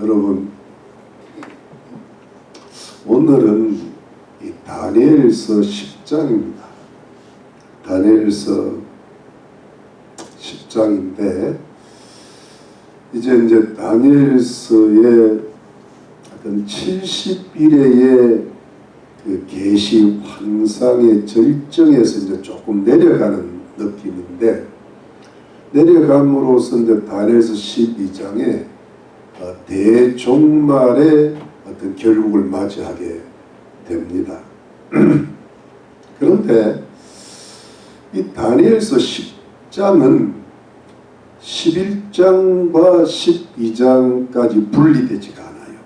여러분, 오늘은 이 다니엘서 10장입니다. 다니엘서 10장인데 이제 다니엘서의 어떤 70일의 그 계시 환상의 절정에서 이제 조금 내려가는 느낌인데, 내려감으로써 이제 다니엘서 12장에 대종말의 어떤 결국을 맞이하게 됩니다. 그런데 이 다니엘서 10장은 11장과 12장까지 분리되지가 않아요.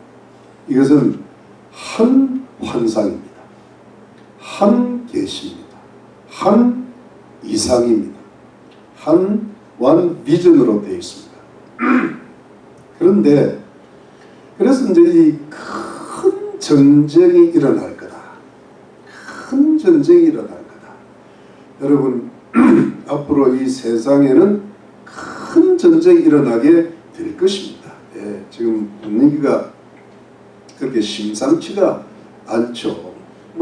이것은 한 환상입니다. 한 계시입니다. 한 이상입니다. 한 원 비전으로 되어 있습니다. 그런데 그래서 이제 이 큰 전쟁이 일어날 거다. 큰 전쟁이 일어날 거다. 여러분, 앞으로 이 세상에는 큰 전쟁이 일어나게 될 것입니다. 예, 지금 분위기가 그렇게 심상치가 않죠.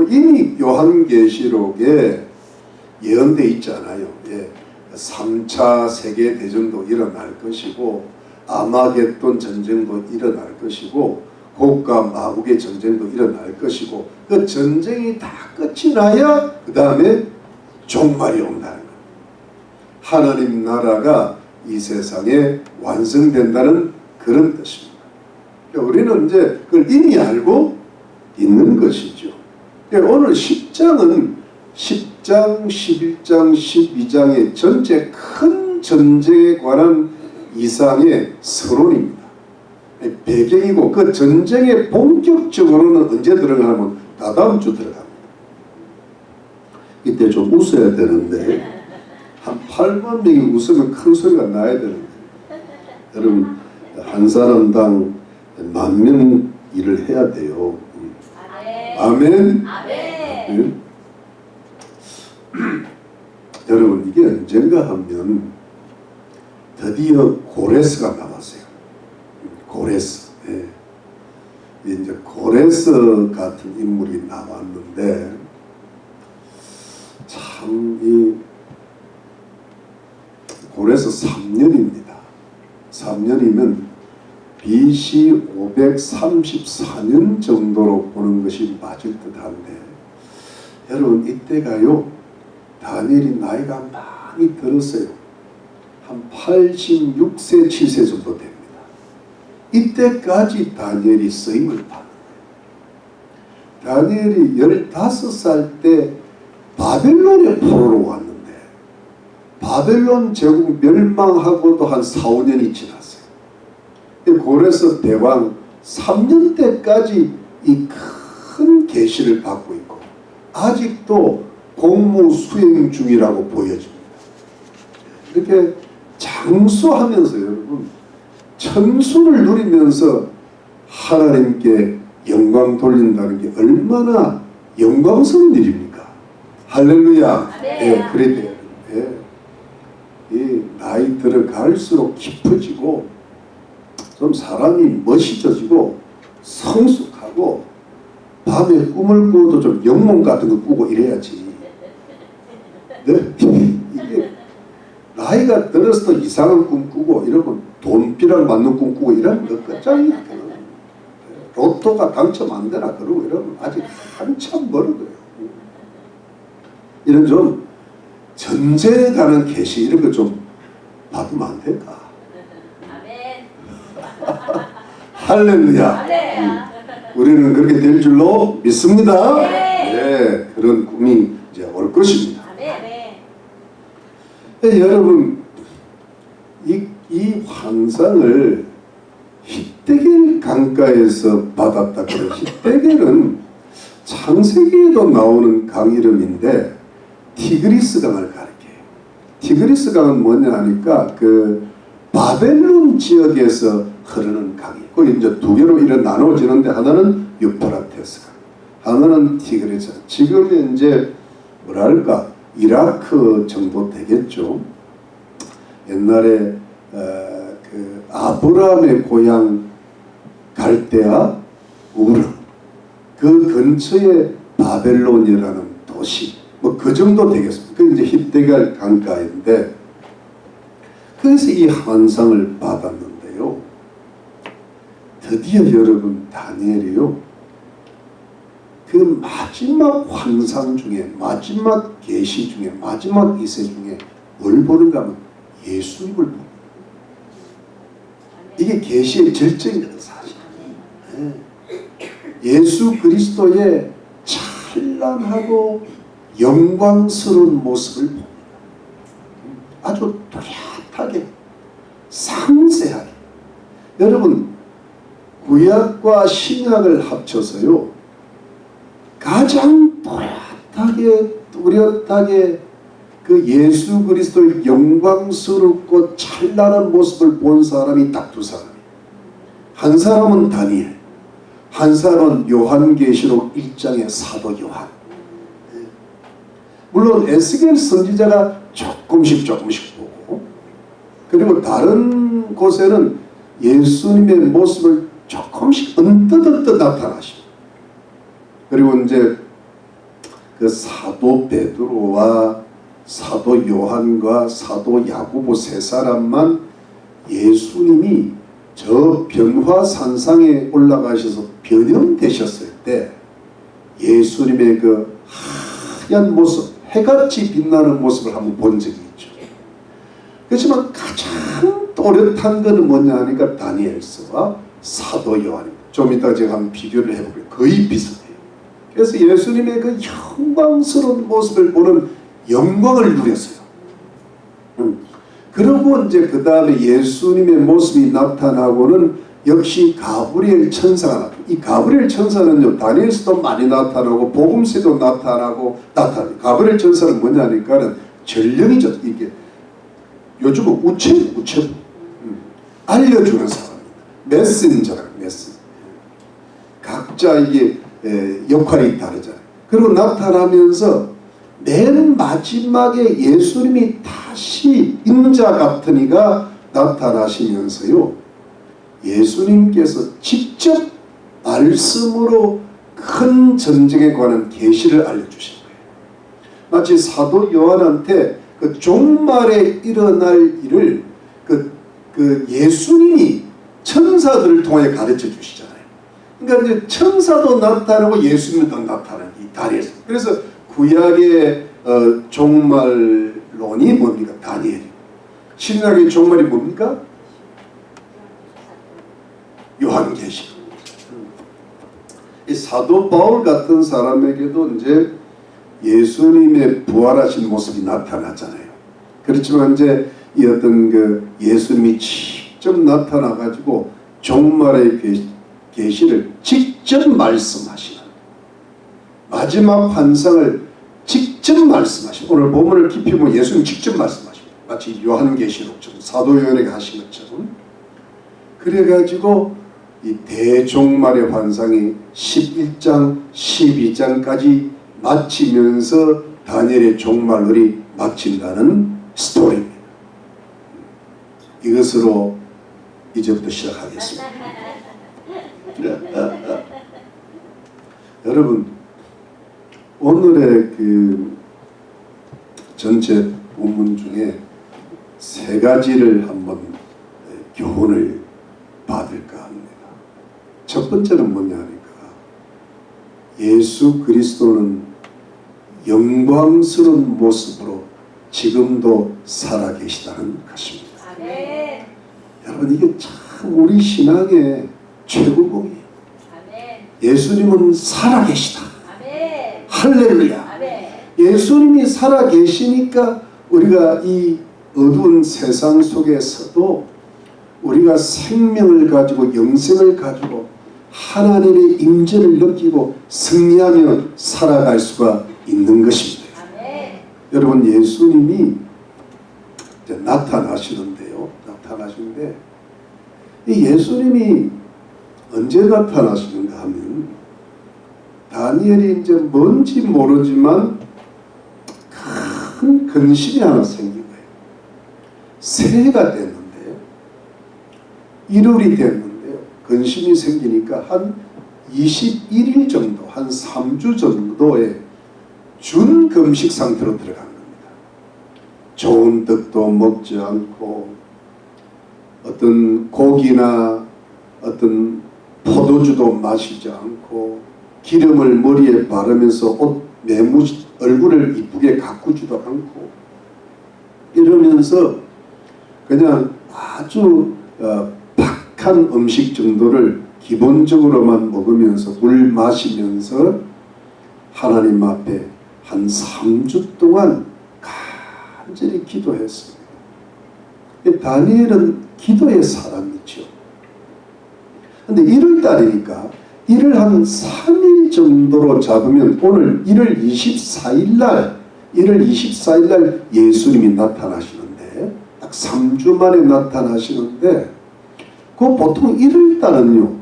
이미 요한계시록에 예언되어 있잖아요. 예, 3차 세계대전도 일어날 것이고 아마겟돈 전쟁도 일어날 것이고 고국과 마국의 전쟁도 일어날 것이고, 그 전쟁이 다 끝이 나야 그 다음에 종말이 온다는 겁니다. 하나님 나라가 이 세상에 완성된다는 그런 뜻입니다. 그러니까 우리는 이제 그걸 이미 알고 있는 것이죠. 그러니까 오늘 10장은 10장, 11장, 12장의 전체 큰 전쟁에 관한 이상의 서론입니다. 배경이고, 그 전쟁에 본격적으로는 언제 들어가냐면 다다음 주 들어갑니다. 이때 좀 웃어야 되는데 한 8만 명이 웃으면 큰 소리가 나야 되는데, 여러분 한 사람당 10,000명 일을 해야 돼요. 아멘. 아멘. 여러분, 이게 언젠가 하면 드디어 고레스가 나왔어요. 고레스. 예. 이제 고레스 같은 인물이 나왔는데, 참 이 고레스 3년입니다. 3년이면 BC 534년 정도로 보는 것이 맞을 듯한데, 여러분 이때가요 다니엘이 나이가 많이 들었어요. 한 86세 7세 정도 됩니다. 이때까지 다니엘이 쓰임을 받는 거예요. 다니엘이 15살 때 바벨론의 포로로 왔는데, 바벨론 제국 멸망하고도 한 4, 5년이 지났어요. 고레스 대왕 3년 때까지 이 큰 계시를 받고 있고 아직도 공무 수행 중이라고 보여집니다. 이렇게 장수하면서 여러분 천수를 누리면서 하나님께 영광 돌린다는 게 얼마나 영광스러운 일입니까? 할렐루야. 예, 그래야 돼요. 예. 이 나이 들어갈수록 깊어지고 좀 사람이 멋있어지고 성숙하고, 밤에 꿈을 꾸어도 좀 영몽 같은 거 꾸고 이래야지. 네? 이게 나이가 들어서 이상한 꿈 꾸고 이러면 돈비랑 맞는 꿈 꾸고 이러면 너 끝장이야. 로또가 당첨 안 되나 그러고 이러면 아직 한참 멀어요. 이런 좀 전쟁에 가는 계시 이런 거 좀 받으면 안 될까? 할렐루야. 우리는 그렇게 될 줄로 믿습니다. 네, 그런 꿈이 이제 올 것입니다. 네, 여러분 이 환상을 히데겔 강가에서 받았다 그래요. 히데겔은 창세기에도 나오는 강 이름인데 티그리스 강을 가리켜요. 티그리스 강은 뭐냐 하니까 그 바벨론 지역에서 흐르는 강이고, 이제 두 개로 이렇게 나눠지는데 하나는 유프라테스 강, 하나는 티그리스. 지금 이제 뭐랄까 이라크 정도 되겠죠. 옛날에 그 아브라함의 고향 갈대아, 우르, 그 근처에 바벨론이라는 도시, 뭐 그 정도 되겠습니다. 그 이제 히데갈 강가인데 그래서 이 환상을 받았는데요. 드디어 여러분 다니엘이요, 그 마지막 환상 중에, 마지막 계시 중에, 마지막 이세 중에 뭘 보는가 하면 예수님을 봅니다. 이게 계시의 절정이거든 사실. 예수 그리스도의 찬란하고 영광스러운 모습을 봅니다. 아주 뚜렷하게, 상세하게. 여러분, 구약과 신약을 합쳐서요, 가장 뚜렷하게, 뚜렷하게 그 예수 그리스도의 영광스럽고 찬란한 모습을 본 사람이 딱 두 사람이에요. 한 사람은 다니엘, 한 사람은 요한계시록 1장의 사도 요한. 물론 에스겔 선지자가 조금씩 보고, 그리고 다른 곳에는 예수님의 모습을 조금씩 언뜻 나타나십니다. 그리고 이제 그 사도 베드로와 사도 요한과 사도 야고보 세 사람만 예수님이 저 변화산상에 올라가셔서 변형되셨을 때 예수님의 그 하얀 모습, 해같이 빛나는 모습을 한번 본 적이 있죠. 그렇지만 가장 또렷한 것은 뭐냐 하니까 다니엘서와 사도 요한입니다. 좀 이따 제가 한번 비교를 해볼게요. 거의 비슷해요. 그래서 예수님의 그 영광스러운 모습을 보는 영광을 누렸어요. 그리고 이제 그 다음에 예수님의 모습이 나타나고는 역시 가브리엘 천사가 나타나요. 이 가브리엘 천사는요, 다니엘서도 많이 나타나고 복음서도 나타나요. 가브리엘 천사는 뭐냐니까는 전령이죠. 이게 요즘은 우체부 알려주는 사람입니다. 메신저라, 메신저. 각자 이게 역할이 다르잖아요. 그리고 나타나면서 맨 마지막에 예수님이 다시 인자 같은 이가 나타나시면서요, 예수님께서 직접 말씀으로 큰 전쟁에 관한 계시를 알려주신 거예요. 마치 사도 요한한테 그 종말에 일어날 일을 그 예수님이 천사들을 통해 가르쳐 주시잖아요. 그러니까 이제 천사도 나타나고 예수님도 나타나는 이 다리에서. 그래서 구약의 종말론이 뭡니까? 다니엘이고, 신약의 종말이 뭡니까? 요한계시록. 이 사도 바울 같은 사람에게도 이제 예수님의 부활하신 모습이 나타나잖아요. 그렇지만 이제 이 어떤 그 예수님이 직접 나타나 가지고 종말의 계시를 직접 말씀하시는, 마지막 환상을 직접 말씀하시는, 오늘 본문을 깊이 보면 예수님 직접 말씀하십니다. 마치 요한계시록처럼, 사도 요한에게 하신 것처럼. 그래가지고 이 대종말의 환상이 11장, 12장까지 마치면서 다니엘의 종말론이 마친다는 스토리입니다. 이것으로 이제부터 시작하겠습니다. 여러분, 오늘의 그 전체 본문 중에 세 가지를 한번 교훈을 받을까 합니다. 첫 번째는 뭐냐 하니까 예수 그리스도는 영광스러운 모습으로 지금도 살아계시다는 것입니다. 아멘. 여러분, 이게 참 우리 신앙의 최고봉이에요. 아멘. 예수님은 살아계시다. 아멘. 할렐루야. 아멘. 예수님이 살아계시니까 우리가 이 어두운 세상 속에서도 우리가 생명을 가지고 영생을 가지고 하나님의 임재를 느끼고 승리하며 살아갈 수가 있는 것입니다. 아멘. 여러분, 예수님이 이제 나타나시는데요. 나타나시는데 이 예수님이 언제 나타나시는가 하면 다니엘이 이제 뭔지 모르지만 큰 근심이 하나 생긴 거예요. 새해가 됐는데요. 1월이 됐는데요. 근심이 생기니까 한 21일 정도, 한 3주 정도의 준금식 상태로 들어간 겁니다. 좋은 떡도 먹지 않고 어떤 고기나 어떤 포도주도 마시지 않고 기름을 머리에 바르면서 옷 얼굴을 이쁘게 가꾸지도 않고 이러면서 그냥 아주 박한 음식 정도를 기본적으로만 먹으면서 물 마시면서 하나님 앞에 한 3주 동안 간절히 기도했습니다. 다니엘은 기도의 사람이죠. 근데 1월 달이니까 1월 한 3일 정도로 잡으면 오늘 1월 24일 날 예수님이 나타나시는데 딱 3주 만에 나타나시는데 그 보통 1월 달은요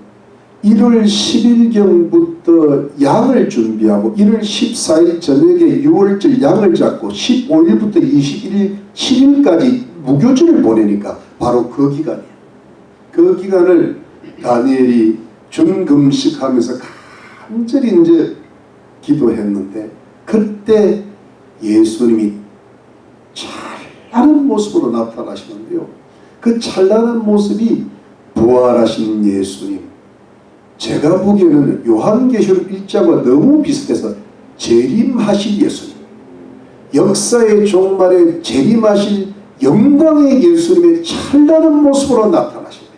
1월 10일경부터 양을 준비하고 1월 14일 저녁에 6월절 양을 잡고 15일부터 21일 7일까지 무교절을 보내니까 바로 그 기간이에요. 그 기간을 다니엘이 준금식하면서 간절히 이제 기도했는데 그때 예수님이 찬란한 모습으로 나타나시는데요. 그 찬란한 모습이 부활하신 예수님. 제가 보기에는 요한계시록 1장과 너무 비슷해서 재림하실 예수님. 역사의 종말에 재림하실 영광의 예수님의 찬란한 모습으로 나타나십니다.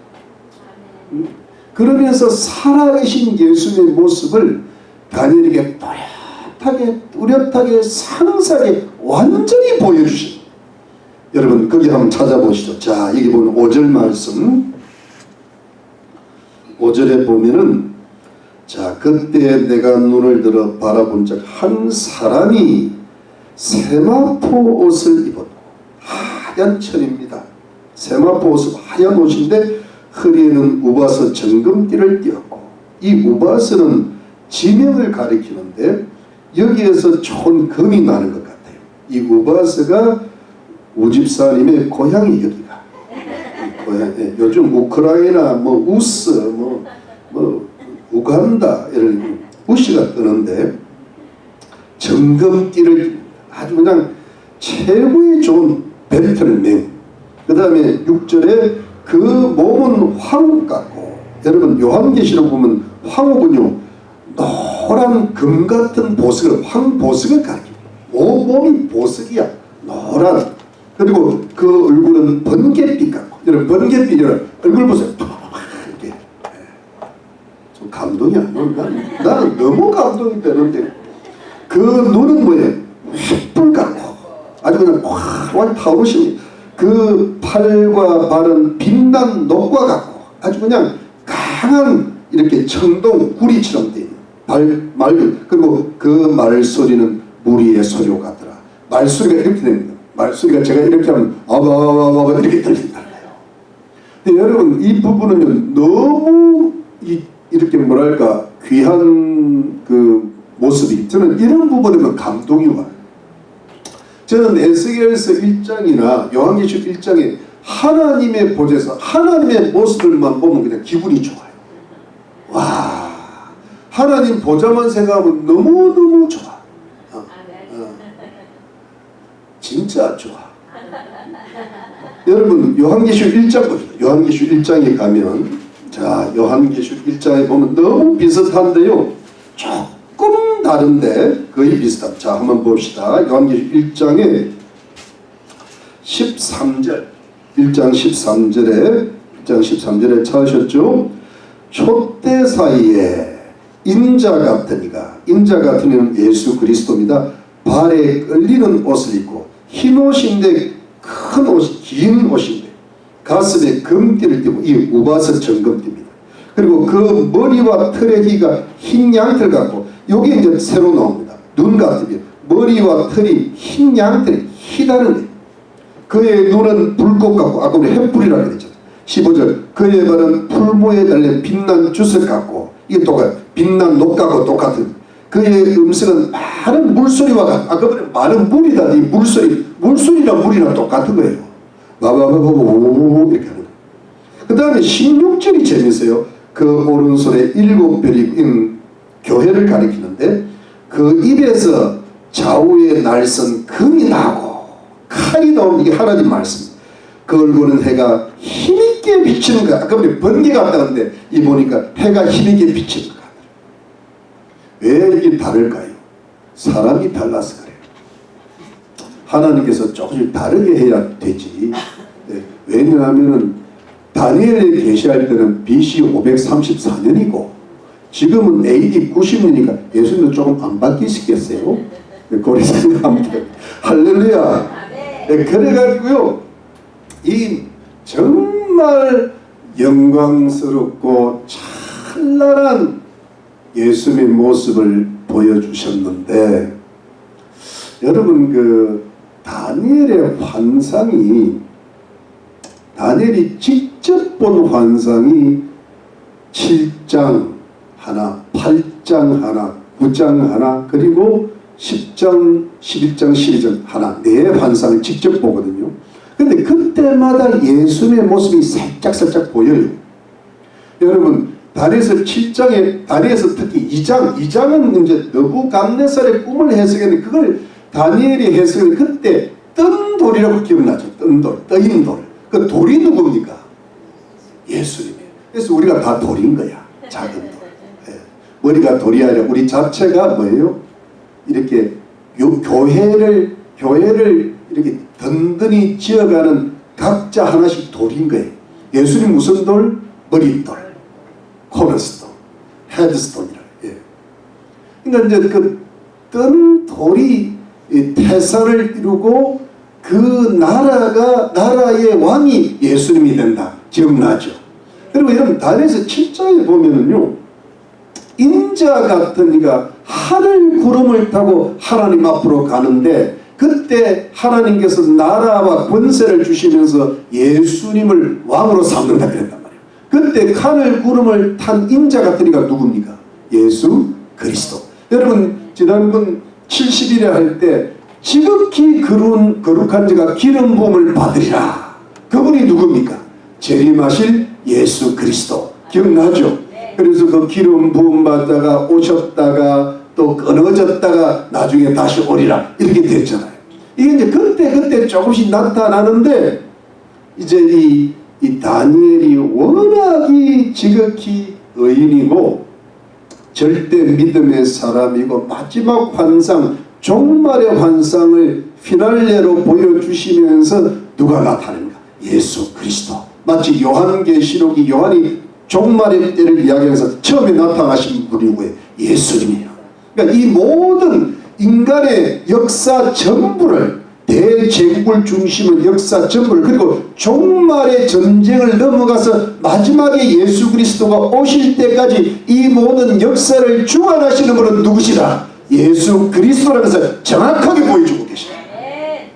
그러면서 살아계신 예수님의 모습을 다니엘에게 뚜렷하게 상세하게 완전히 보여주십니다. 여러분 거기 한번 찾아보시죠. 자 여기 보면 5절 말씀 5절에 보면은 자 그때 내가 눈을 들어 바라본 적 한 사람이 세마포 옷을 입었고 하얀 천입니다. 세마포 옷은 하얀 옷인데 허리에는 우바스 정금띠를 띄었고 이 우바스는 지명을 가리키는데 여기에서 좋은 금이 나는 것 같아요. 이 우바스가 우집사님의 고향이 여기가 고향, 요즘 우크라이나 뭐 우스 뭐 우간다 이런 우시가 뜨는데 정금띠를 아주 그냥 최고의 좋은 벨트를 매고 그 다음에 6절에 그 몸은 황옥 같고 여러분 요한계시록 보면 황옥은요 노란 금 같은 보석을 황보석을 가리킵니다. 몸이 보석이야. 노란. 그리고 그 얼굴은 번갯빛 같고 여러분 번갯빛 얼굴 보세요. 이렇게 좀 감동이 안 나요. 나는 너무 감동이 되는데 그 눈은 뭐예요? 횃불 같고 아주 그냥 확 타오르십니다. 그 팔과 발은 빛난 녹과 같고 아주 그냥 강한 이렇게 청동 구리처럼 되어 있는 말 그리고 그 말소리는 무리의 소리와 같더라. 말소리가 이렇게 됩니다. 말소리가 제가 이렇게 하면 아바바바바 이렇게 들린다는 거예요. 근데 여러분 이 부분은 너무 이렇게 뭐랄까 귀한 그 모습이 저는 이런 부분에만 감동이 와요. 저는 에스겔서 1장이나 요한계시록 1장에 하나님의 보좌에서 하나님의 모습들만 보면 그냥 기분이 좋아요. 와 하나님 보좌만 생각하면 너무너무 좋아. 진짜 좋아. 여러분 요한계시록 1장 봅시다. 요한계시록 1장에 가면 자 요한계시록 1장에 보면 너무 비슷한데요. 조금 다른데 거의 비슷합니다. 자 한번 봅시다. 요한계시록 1장에 13절 1장 13절에 찾으셨죠? 촛대 사이에 인자 같은 이가 인자 같은 이는 예수 그리스도입니다. 발에 끌리는 옷을 입고 흰 옷인데 큰 옷, 긴 옷인데 가슴에 금띠를 띠고 이 우바스 정금띠입니다. 그리고 그 머리와 털의 희가 흰 양털 같고 여기 이제 새로 나옵니다. 눈 같으면 머리와 털이 흰 양털이 희다는 거예요. 그의 눈은 불꽃 같고 아까 우리 횃불이라고 그랬잖아요. 15절 그의 발은 풀모에 달린 빛난 주석 같고 이게 똑같아요. 빛난 녹 같고 똑같은 그의 음성은 많은 물소리와 같고 아까 보면 많은 물이다. 이 물소리랑 물이랑 똑같은 거예요. 바바바바바바바 이렇게 하는 거예요. 그 다음에 16절이 재밌어요. 그 오른손에 7별이 교회를 가리키는데 그 입에서 좌우에 날선 금이 나고 칼이 나오는 이게 하나님 말씀입니다. 그걸 보는 해가 힘있게 비치는 거야. 아까 번개 같다는데 이 보니까 해가 힘있게 비치는 거야. 왜 이게 다를까요? 사람이 달라서 그래요. 하나님께서 조금씩 다르게 해야 되지. 네. 왜냐하면 다니엘에 계시할 때는 BC 534년이고 지금은 AD 90년이니까 예수님도 조금 안 바뀌시겠어요? 네, 그렇게 생각하면 돼요. 할렐루야. 네, 그래가지고요 이 정말 영광스럽고 찬란한 예수님의 모습을 보여주셨는데 여러분 그 다니엘의 환상이 다니엘이 직접 본 환상이 7장 하나, 8장 하나, 9장 하나 그리고 10장, 11장, 12장 하나 네 환상을 직접 보거든요. 근데 그때마다 예수님의 모습이 살짝살짝 보여요. 여러분 다니엘서 7장에 다니엘서 특히 2장은 이제 느부갓네살의 꿈을 해석했는데 그걸 다니엘이 해석을 그때 뜬 돌이라고 기억나죠. 뜬 돌, 떠인 돌. 그 돌이 누굽니까? 예수님이에요. 그래서 우리가 다 돌인 거야. 작은 돌. 예. 머리가 돌이 아니라 우리 자체가 뭐예요? 이렇게 교회를 이렇게 든든히 지어가는 각자 하나씩 돌인 거예요. 예수님 무슨 돌? 머리돌, 코너스톤, 헤드스톤이라. 예. 그러니까 이제 그 뜬 돌이 태산을 이루고 그 나라의 왕이 예수님이 된다. 기억나죠? 그리고 여러분 다니엘서 7장에 보면은요 인자 같은 이가 하늘 구름을 타고 하나님 앞으로 가는데 그때 하나님께서 나라와 권세를 주시면서 예수님을 왕으로 삼는다 그랬단 말이에요. 그때 하늘 구름을 탄 인자 같은 이가 누굽니까? 예수 그리스도. 여러분 지난번 70일에 할 때 지극히 거룩한 자가 기름 부음을 받으리라. 그분이 누굽니까? 재림하실 예수 그리스도. 기억나죠? 그래서 그 기름 부음 받다가 오셨다가 또 끊어졌다가 나중에 다시 오리라 이렇게 됐잖아요. 이게 이제 그때 조금씩 나타나는데 이제 이 다니엘이 워낙이 지극히 의인이고 절대 믿음의 사람이고 마지막 환상 종말의 환상을 피날레로 보여주시면서 누가 나타납니까? 예수 그리스도. 마치 요한계시록이 요한이 종말의 때를 이야기해서 처음에 나타나신 분이 누구예요? 예수님이에요. 그러니까 이 모든 인간의 역사 전부를 대제국을 중심은 역사 전부를 그리고 종말의 전쟁을 넘어가서 마지막에 예수 그리스도가 오실 때까지 이 모든 역사를 주관하시는 분은 누구시라? 예수 그리스도라면서 정확하게 보여주고 계십니다.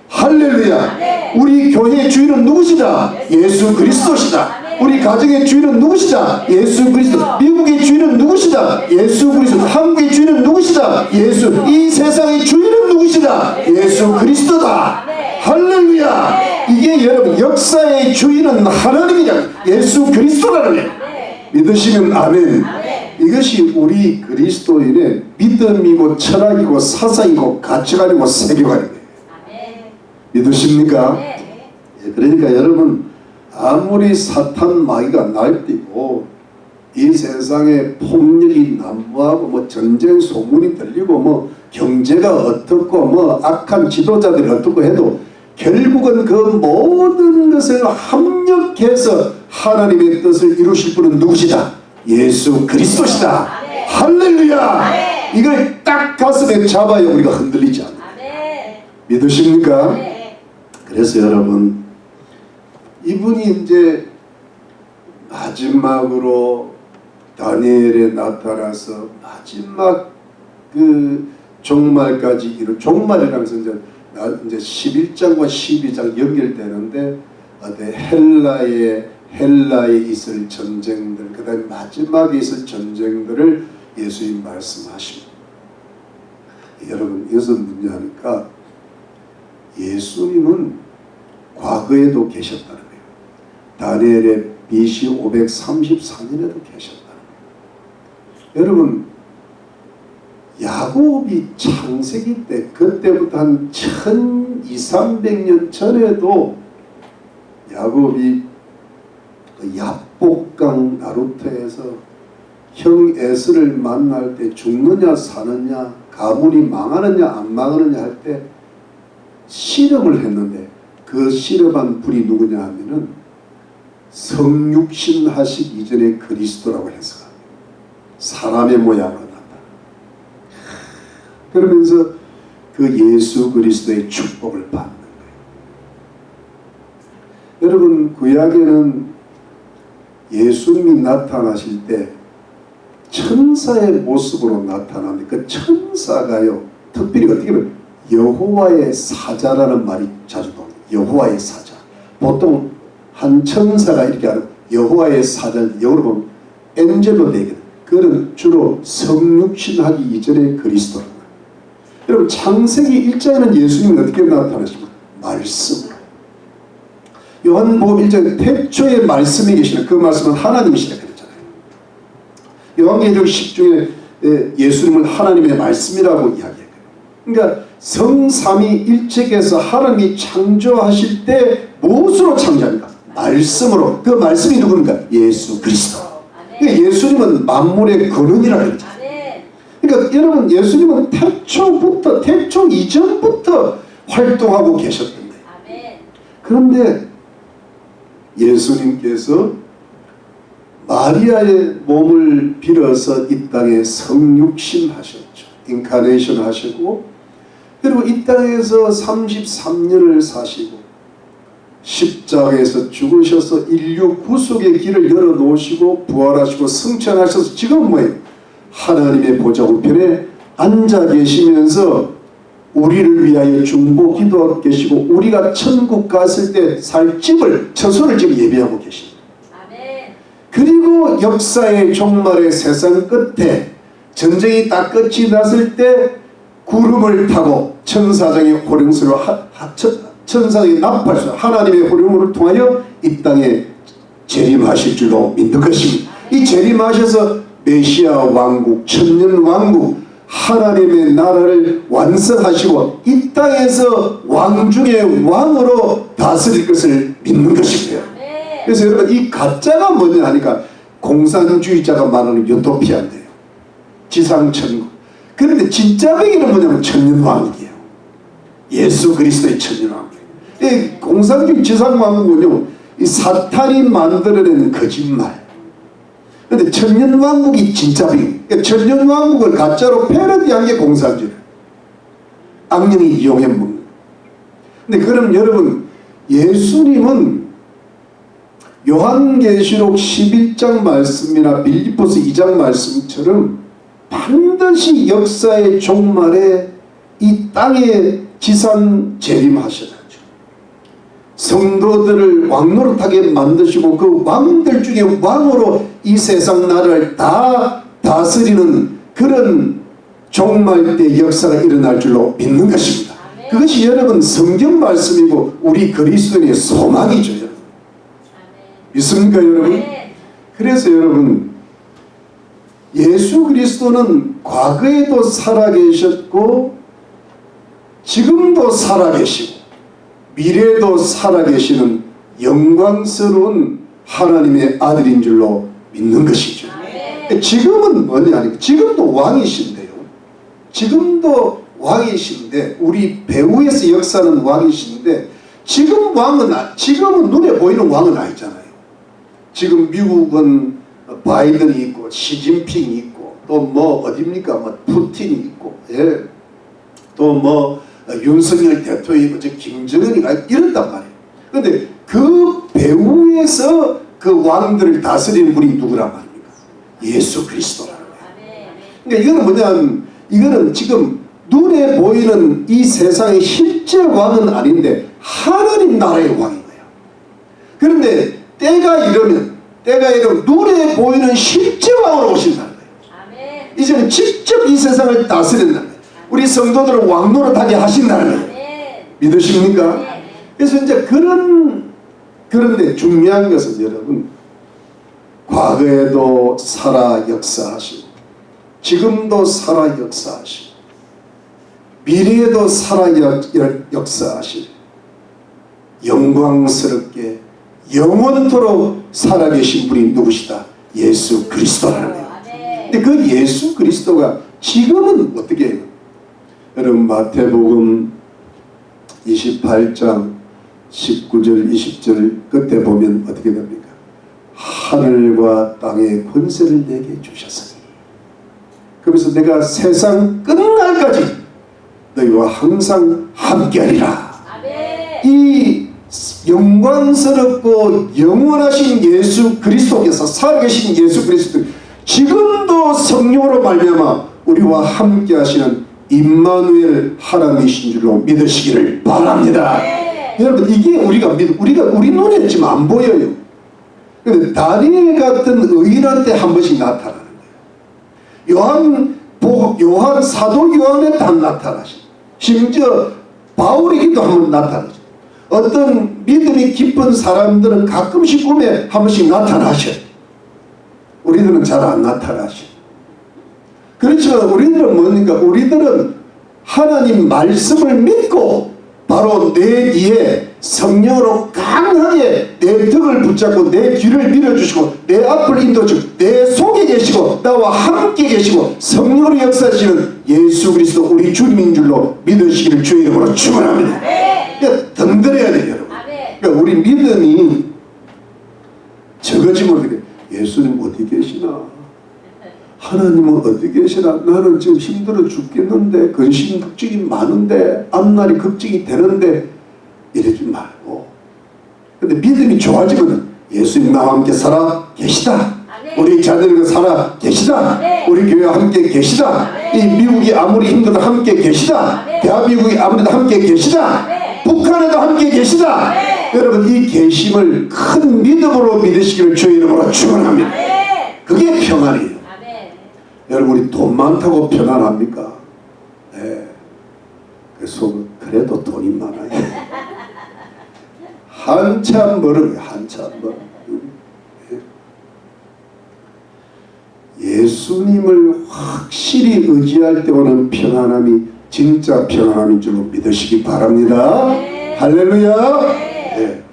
할렐루야. 우리 교회의 주인은 누구시다? 예수 그리스도시다. 우리 가정의 주인은 누구시다? 예수 그리스도. 미국의 주인은 누구시다? 예수 그리스도. 한국의 주인은 누구시다? 예수. 이 세상의 주인은 누구시다? 예수 그리스도다. 할렐루야. 이게 여러분 역사의 주인은 하나님이다. 예수 그리스도라는 거예요. 믿으시면 아멘. 이것이 우리 그리스도인의 믿음이고 철학이고 사상이고 가치관이고 세계관이에요. 믿으십니까? 그러니까 여러분 아무리 사탄 마귀가 날뛰고 이 세상에 폭력이 난무하고 뭐 전쟁 소문이 들리고 뭐 경제가 어떻고 뭐 악한 지도자들이 어떻고 해도 결국은 그 모든 것을 합력해서 하나님의 뜻을 이루실 분은 누구시다? 예수 그리스도시다. 할렐루야. 이걸 딱 가슴에 잡아야 우리가 흔들리지 않아요. 믿으십니까? 그래서 여러분 이분이 이제 마지막으로 다니엘에 나타나서 마지막 그 종말까지 이루 종말이라면서 이제 11장과 12장 연결되는데 헬라에 있을 전쟁들 그 다음에 마지막에 있을 전쟁들을 예수님 말씀하십니다. 여러분 이것은 뭐냐니까 예수님은 과거에도 계셨다는 거예요. 다니엘의 BC 534년에도 계셨다는 여러분 야곱이 창세기 때 그때부터 한 1200~300년 전에도 야곱이 그 야복강 나루터에서 형 에서를 만날 때 죽느냐 사느냐 가문이 망하느냐 안 망하느냐 할 때 실험을 했는데 그 실험한 분이 누구냐 하면은 성육신 하시기 이전에 그리스도라고 해석합니다. 사람의 모양으로 나타나. 그러면서 그 예수 그리스도의 축복을 받는 거예요. 여러분 구약에는 예수님이 나타나실 때 천사의 모습으로 나타나는데 그 천사가요 특별히 어떻게 보면 여호와의 사자라는 말이 자주 나옵니다. 여호와의 사자. 보통 한 천사가 이렇게 하는 여호와의 사자, 영어로 보면 엔젤로 되거든. 그는 주로 성육신하기 이전에 그리스도입니다. 여러분 창세기 1장에는 예수님이 어떻게 나타나십니까? 말씀으로. 요한복음 1장에 태초에 말씀이 계시는 그 말씀은 하나님이시라 그랬잖아요. 요한계시록 10중에 예수님은 하나님의 말씀이라고 이야기해요. 그러니까 성삼위일체께서 하나님이 창조하실 때 무엇으로 창조합니까? 말씀으로. 그 말씀이 누굽니까? 예수 그리스도. 그러니까 예수님은 만물의 근원이라고 그랬죠. 그러니까 여러분 예수님은 태초부터 태초 이전부터 활동하고 계셨던 거예요. 그런데 예수님께서 마리아의 몸을 빌어서 이 땅에 성육신 하셨죠. 인카네이션 하시고 그리고 이 땅에서 33년을 사시고 십자가에서 죽으셔서 인류 구속의 길을 열어놓으시고 부활하시고 승천하셔서 지금 뭐예요? 하나님의 보좌 우편에 앉아 계시면서 우리를 위하여 중보 기도하고 계시고 우리가 천국 갔을 때 살 집을 처소를 지금 예비하고 계십니다. 그리고 역사의 종말의 세상 끝에 전쟁이 딱 끝이 났을 때 구름을 타고 천사장의 호령수로 천사장의 나팔수 하나님의 호령을 통하여 이 땅에 재림하실 줄로 믿는 것입니다. 이 재림하셔서 메시아 왕국 천년 왕국 하나님의 나라를 완성하시고 이 땅에서 왕 중의 왕으로 다스릴 것을 믿는 것이고요. 그래서 여러분 이 가짜가 뭐냐 하니까 공산주의자가 말하는 유토피아인데요. 지상천국. 그런데 진짜 백기는 뭐냐면 천년왕국이에요. 예수 그리스도의 천년왕국. 이 공산주의 지상왕국은요 이 사탄이 만들어낸 거짓말. 그런데 천년왕국이 진짜 백기. 그러니까 천년왕국을 가짜로 패러디한 게 공산주의. 악령이 이용해 먹는. 근데 그럼 여러분 예수님은 요한계시록 11장 말씀이나 빌립보서 2장 말씀처럼 반드시 역사의 종말에 이 땅에 지상 재림하셔야죠. 성도들을 왕노릇하게 만드시고 그 왕들 중에 왕으로 이 세상 나라를 다 다스리는 그런 종말 때 역사가 일어날 줄로 믿는 것입니다. 그것이 여러분 성경 말씀이고 우리 그리스도인의 소망이죠. 여러분. 믿습니까 여러분? 그래서 여러분 예수 그리스도는 과거에도 살아계셨고 지금도 살아계시고 미래에도 살아계시는 영광스러운 하나님의 아들인 줄로 믿는 것이죠. 지금은 뭐냐? 지금도 왕이신데요. 지금도 왕이신데 우리 배후에서 역사는 왕이신데 지금 왕은 지금은 눈에 보이는 왕은 아니잖아요. 지금 미국은 바이든이 있고 시진핑이 있고 또 뭐 어딥니까? 뭐 푸틴이 있고 예. 또 뭐 윤석열 대통령이 있고 김정은이 이런단 말이에요. 그런데 그 배후에서 그 왕들을 다스리는 분이 누구란 말입니까? 예수 그리스도라는 거예요. 그러니까 이거는 뭐냐면 이거는 지금 눈에 보이는 이 세상의 실제 왕은 아닌데 하나님 나라의 왕인 거예요. 그런데 때가 이러면 눈에 보이는 실제 왕으로 오신다는 거예요. 이제는 직접 이 세상을 다스린다는 거예요. 우리 성도들을 왕노릇하게 하신다는 거예요. 믿으십니까? 그래서 이제 그런데 중요한 것은 여러분 과거에도 살아 역사하시고 지금도 살아 역사하시고 미래에도 살아 역사하시는 영광스럽게 영원토록 살아계신 분이 누구시다? 예수 그리스도라는 거예요. 근데 그 예수 그리스도가 지금은 어떻게 해요? 여러분 마태복음 28장 19절 20절 끝에 보면 어떻게 됩니까? 하늘과 땅의 권세를 내게 주셨으니 그러면서 내가 세상 끝날까지 너희와 항상 함께하리라. 이 영광스럽고 영원하신 예수 그리스도께서 살아계신 예수 그리스도 지금도 성령으로 말미암아 우리와 함께하시는 임마누엘 하나님이신 줄로 믿으시기를 바랍니다. 여러분 이게 우리 눈에 지금 안 보여요. 근데 다니엘 같은 의인한테 한 번씩 나타나는 거예요. 요한 사도 요한에 다 나타나시. 심지어 바울에게도 한 번 나타나죠. 어떤 믿음이 깊은 사람들은 가끔씩 꿈에 한 번씩 나타나셔. 우리들은 잘 안 나타나셔. 그렇지만 우리들은 뭡니까? 우리들은 하나님 말씀을 믿고 바로 내 뒤에 성령으로 강하게 내 등을 붙잡고 내 뒤를 밀어주시고 내 앞을 인도주시고 내 속에 계시고 나와 함께 계시고 성령으로 역사하시는 예수 그리스도 우리 주님인 줄로 믿으시기를 주의 이름으로 축원합니다. 그러니까 든든해야 돼요, 여러분. 그러니까 우리 믿음이 적어지면 어떻게 예수님 어디 계시나? 하나님은 어디 계시나? 나는 지금 힘들어 죽겠는데 근심 걱정이 많은데 앞날이 걱정이 되는데 이러지 말고 근데 믿음이 좋아지면 예수님 나와 함께 살아 계시다. 우리 자녀들과 살아 계시다. 우리 교회와 함께 계시다. 이 미국이 아무리 힘들어도 함께 계시다. 대한민국이 아무래도 함께 계시다. 북한에도 함께 계시다. 여러분 이 계심을 큰 믿음으로 믿으시기를 주의 이름으로 축원합니다. 그게 평안이에요. 여러분 우리 돈 많다고 편안합니까? 네. 그래서 그래도 돈이 많아요. 한참 멀어요. 한참 멀어. 예수님을 확실히 의지할 때 오는 평안함이 진짜 평안함인 줄로 믿으시기 바랍니다. 할렐루야. 네.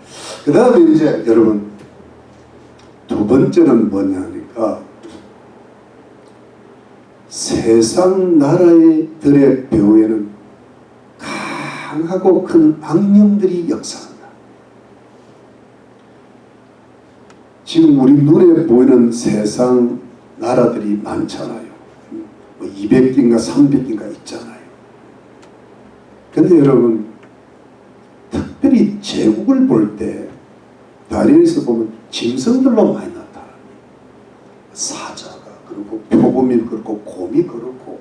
그 다음에 이제 여러분 두 번째는 뭐냐 하니까 세상 나라들의 배후에는 강하고 큰 악령들이 역사한다. 지금 우리 눈에 보이는 세상 나라들이 많잖아요. 뭐 200개인가 300개인가 있잖아요. 근데 여러분 특별히 제국을 볼 때 다니엘에서 보면 짐승들로 많이 나타납니다. 사자가 그렇고 표범이 그렇고 곰이 그렇고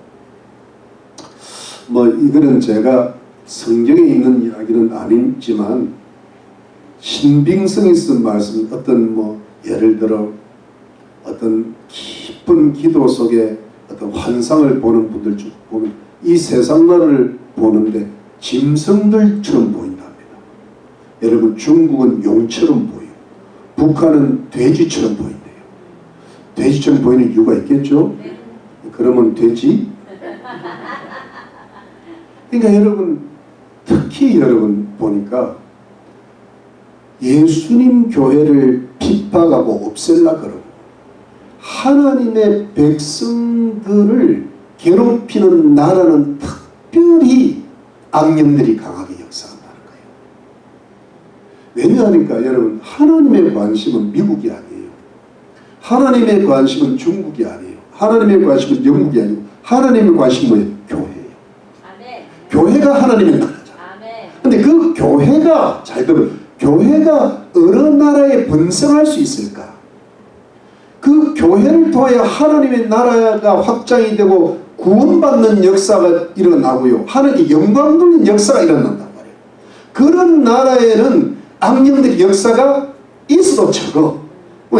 뭐 이거는 제가 성경에 있는 이야기는 아니지만 신빙성이 쓴 말씀 어떤 뭐 예를 들어 어떤 깊은 기도 속에 어떤 환상을 보는 분들 쭉 보면 이 세상 나라를 보는데 짐승들처럼 보인답니다. 여러분 중국은 용처럼 보여요. 북한은 돼지처럼 보인대요. 돼지처럼 보이는 이유가 있겠죠? 그러면 돼지? 그러니까 여러분 특히 여러분 보니까 예수님 교회를 핍박하고 없앨라 그러고 하나님의 백성들을 괴롭히는 나라는 특별히 악령들이 강하게 역사한다는 거예요. 왜냐하니까 여러분 하나님의 관심은 미국이 아니에요. 하나님의 관심은 중국이 아니에요. 하나님의 관심은 영국이 아니고 하나님의 관심은 뭐예요? 교회예요. 교회가 하나님의 나라죠. 근데 그 교회가 잘 들어요. 교회가 어느 나라에 번성할 수 있을까? 그 교회를 통하여 하나님의 나라가 확장이 되고 구원받는 역사가 일어나고요. 하나님께 영광 돌리는 역사가 일어난단 말이에요. 그런 나라에는 악령들의 역사가 있어도 적어.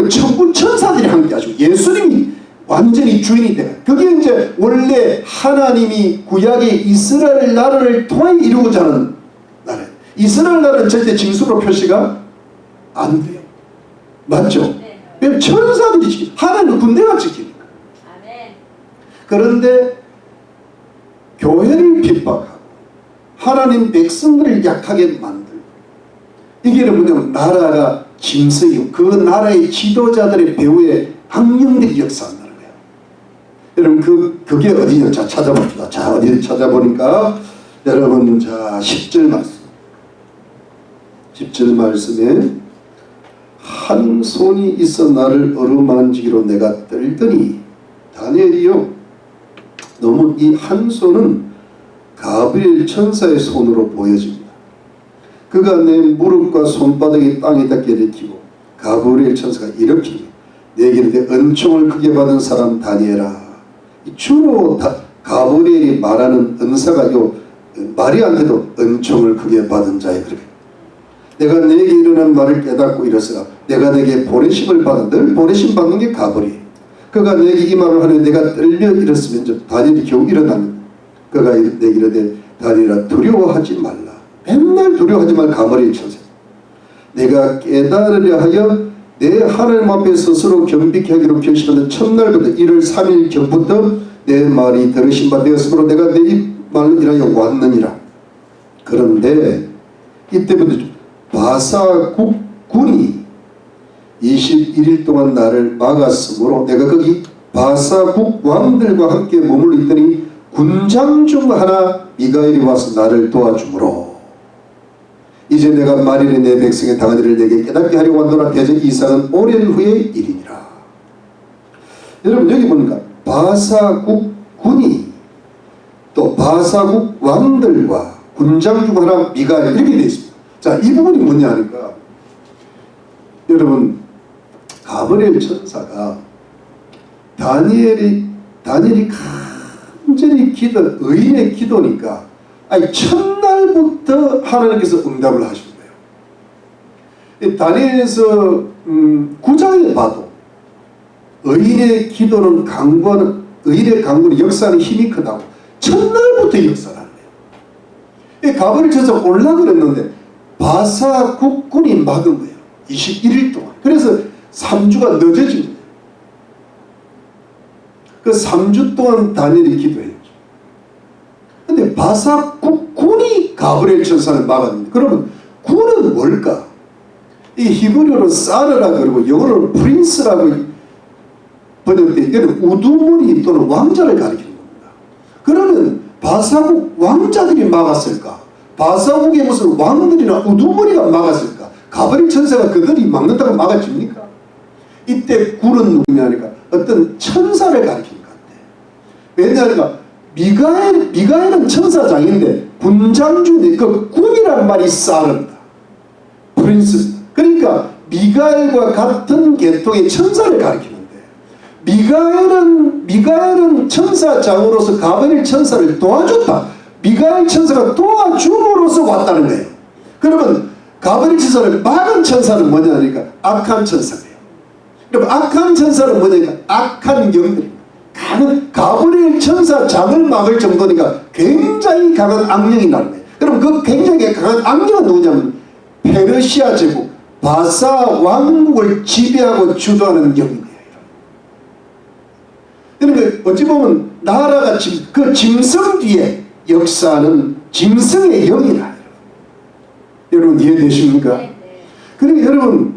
천군 천사들이 함께 하시고 예수님이 완전히 주인이 돼. 그게 이제 원래 하나님이 구약의 이스라엘 나라를 통해 이루고자 하는 나라예요. 이스라엘 나라는 절대 징수로 표시가 안 돼요. 맞죠? 왜냐면 천사들이 지키고 하나님은 군대가 지키니까. 그런데 교회를 핍박하고 하나님 백성들을 약하게 만들고, 이게 뭐냐면 나라가 짐승이고 그 나라의 지도자들의 배후에 악령들이 역사한다는 거예요. 여러분 그게 어디냐? 자, 찾아봅시다. 자, 어디 찾아보니까 여러분, 자, 10절 말씀. 10절 말씀에 한 손이 있어 나를 어루만지기로 내가 떨더니, 다니엘이요, 너무 이 한 손은 가브리엘 천사의 손으로 보여집니다. 그가 내 무릎과 손바닥이 땅에 닿게 일으키고 가브리엘 천사가 일으키니 내게 이르되 은총을 크게 받은 사람 다니엘아. 주로 가브리엘이 말하는 은사가 요 마리아한테도 은총을 크게 받은 자에 그렇게 내가 내게 이르는 말을 깨닫고 이르으라. 내가 내게 보내심을 받아. 늘 보내심 받는 게 가브리엘. 그가 내게 이 말을 하니 내가 떨려 일었으면 다니엘이 겨우 일어나는. 그가 내게 이르되 다니엘아 두려워하지 말라. 맨날 두려워하지 말. 가브리엘 천사. 내가 깨달으려 하여 내 하나님 앞에 스스로 겸비케 하기로 결심하는 첫날부터 1월 3일 전부터 내 말이 들으신 바 되었으므로 내가 내 말을 인하여 왔느니라. 그런데 이때부터 바사 국군이 21일 동안 나를 막았으므로 내가 거기 바사국 왕들과 함께 머물러 있더니 군장 중 하나 미가엘이 와서 나를 도와주므로 이제 내가 만일에 내 백성의 당한 일을 내게 깨닫게 하려고 한도나 대저 이상은 오랜 후의 일이니라. 여러분, 여기 보니까 바사국 군이 또 바사국 왕들과 군장 중 하나 미가엘 이렇게 되어 있습니다. 자, 이 부분이 뭐냐 하니까 여러분, 가브리엘 천사가 다니엘이 간절히 의인의 기도니까 첫날부터 하나님께서 응답을 하신 거예요. 다니엘에서 9장에 봐도 의인의 기도는 의인의 강구는 역사하는 힘이 크다고 첫날부터 역사하는 거예요. 가브리엘 천사가 올라 그랬는데 바사 국군이 막은 거예요. 21일 동안. 그래서 3주가 늦어진 거예요. 그 3주 동안 다니엘이 기도했죠. 근데 바사 국군이 가브리엘 천사를 막았는데, 그러면 군은 뭘까? 이 히브리어로 사르라 그러고 영어로 프린스라고 번역돼 이거는 우두머리 또는 왕자를 가리키는 겁니다. 그러면 바사국 왕자들이 막았을까? 바사국의 무슨 왕들이나 우두머리가 막았을까? 가브리엘 천사가 그들이 막는다고 막아집니까? 이때 군은 누구냐니까 어떤 천사를 가리키는 것 같아요. 왜냐하니까 미가엘은 천사장인데 군장중에 그 군이란 말이 사르다. 프린스. 그러니까 미가엘과 같은 계통의 천사를 가리키는데 미가엘은 천사장으로서 가브리엘 천사를 도와줬다. 미가엘 천사가 도와줌으로써 왔다는 거예요. 그러면 가브리엘 천사를 막은 천사는 뭐냐니까 악한 천사예요. 그럼 악한 천사는 뭐냐니까 악한 영들입니다. 가브리엘 천사장을 막을 정도니까 굉장히 강한 악령이 나는 거예요. 그럼 그 굉장히 강한 악령은 누구냐면 페르시아 제국 바사 왕국을 지배하고 주도하는 영인 거예요. 그러니까 어찌 보면 나라가 그 짐승 뒤에 역사하는 짐승의 영이라. 여러분 이해되십니까? 네. 그러니까 여러분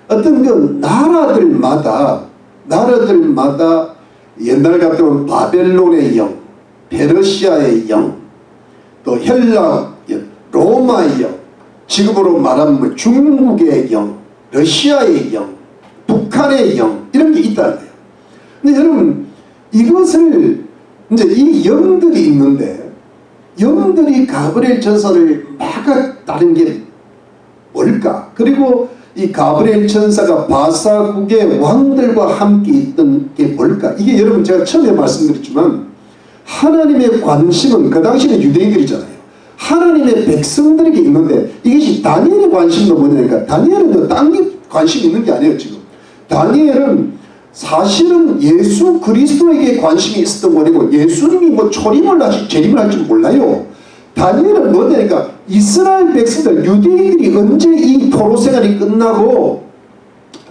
어떤 그 나라들마다 옛날 같으면 바벨론의 영, 페르시아의 영, 또 헬라 영, 로마의 영, 지금으로 말하면 중국의 영, 러시아의 영, 북한의 영 이런 게 있다는 거예요. 근데 여러분 이것을 이제 이 영들이 있는데 영들이 가브리엘 천사를 막았다는 게 뭘까? 그리고 이 가브리엘 천사가 바사국의 왕들과 함께 있던 게 뭘까? 이게 여러분 제가 처음에 말씀드렸지만 하나님의 관심은 그 당시에는 유대인들이잖아요. 하나님의 백성들에게 있는데 이것이 다니엘의 관심도 뭐냐니까 다니엘은 딴 관심이 있는 게 아니에요. 지금 다니엘은 사실은 예수 그리스도에게 관심이 있었던 거고 예수님이 뭐 초림을 할지 재림을 할지 몰라요. 다니엘은 뭐냐니까 이스라엘 백성들 유대인들이 언제 이 포로 생활이 끝나고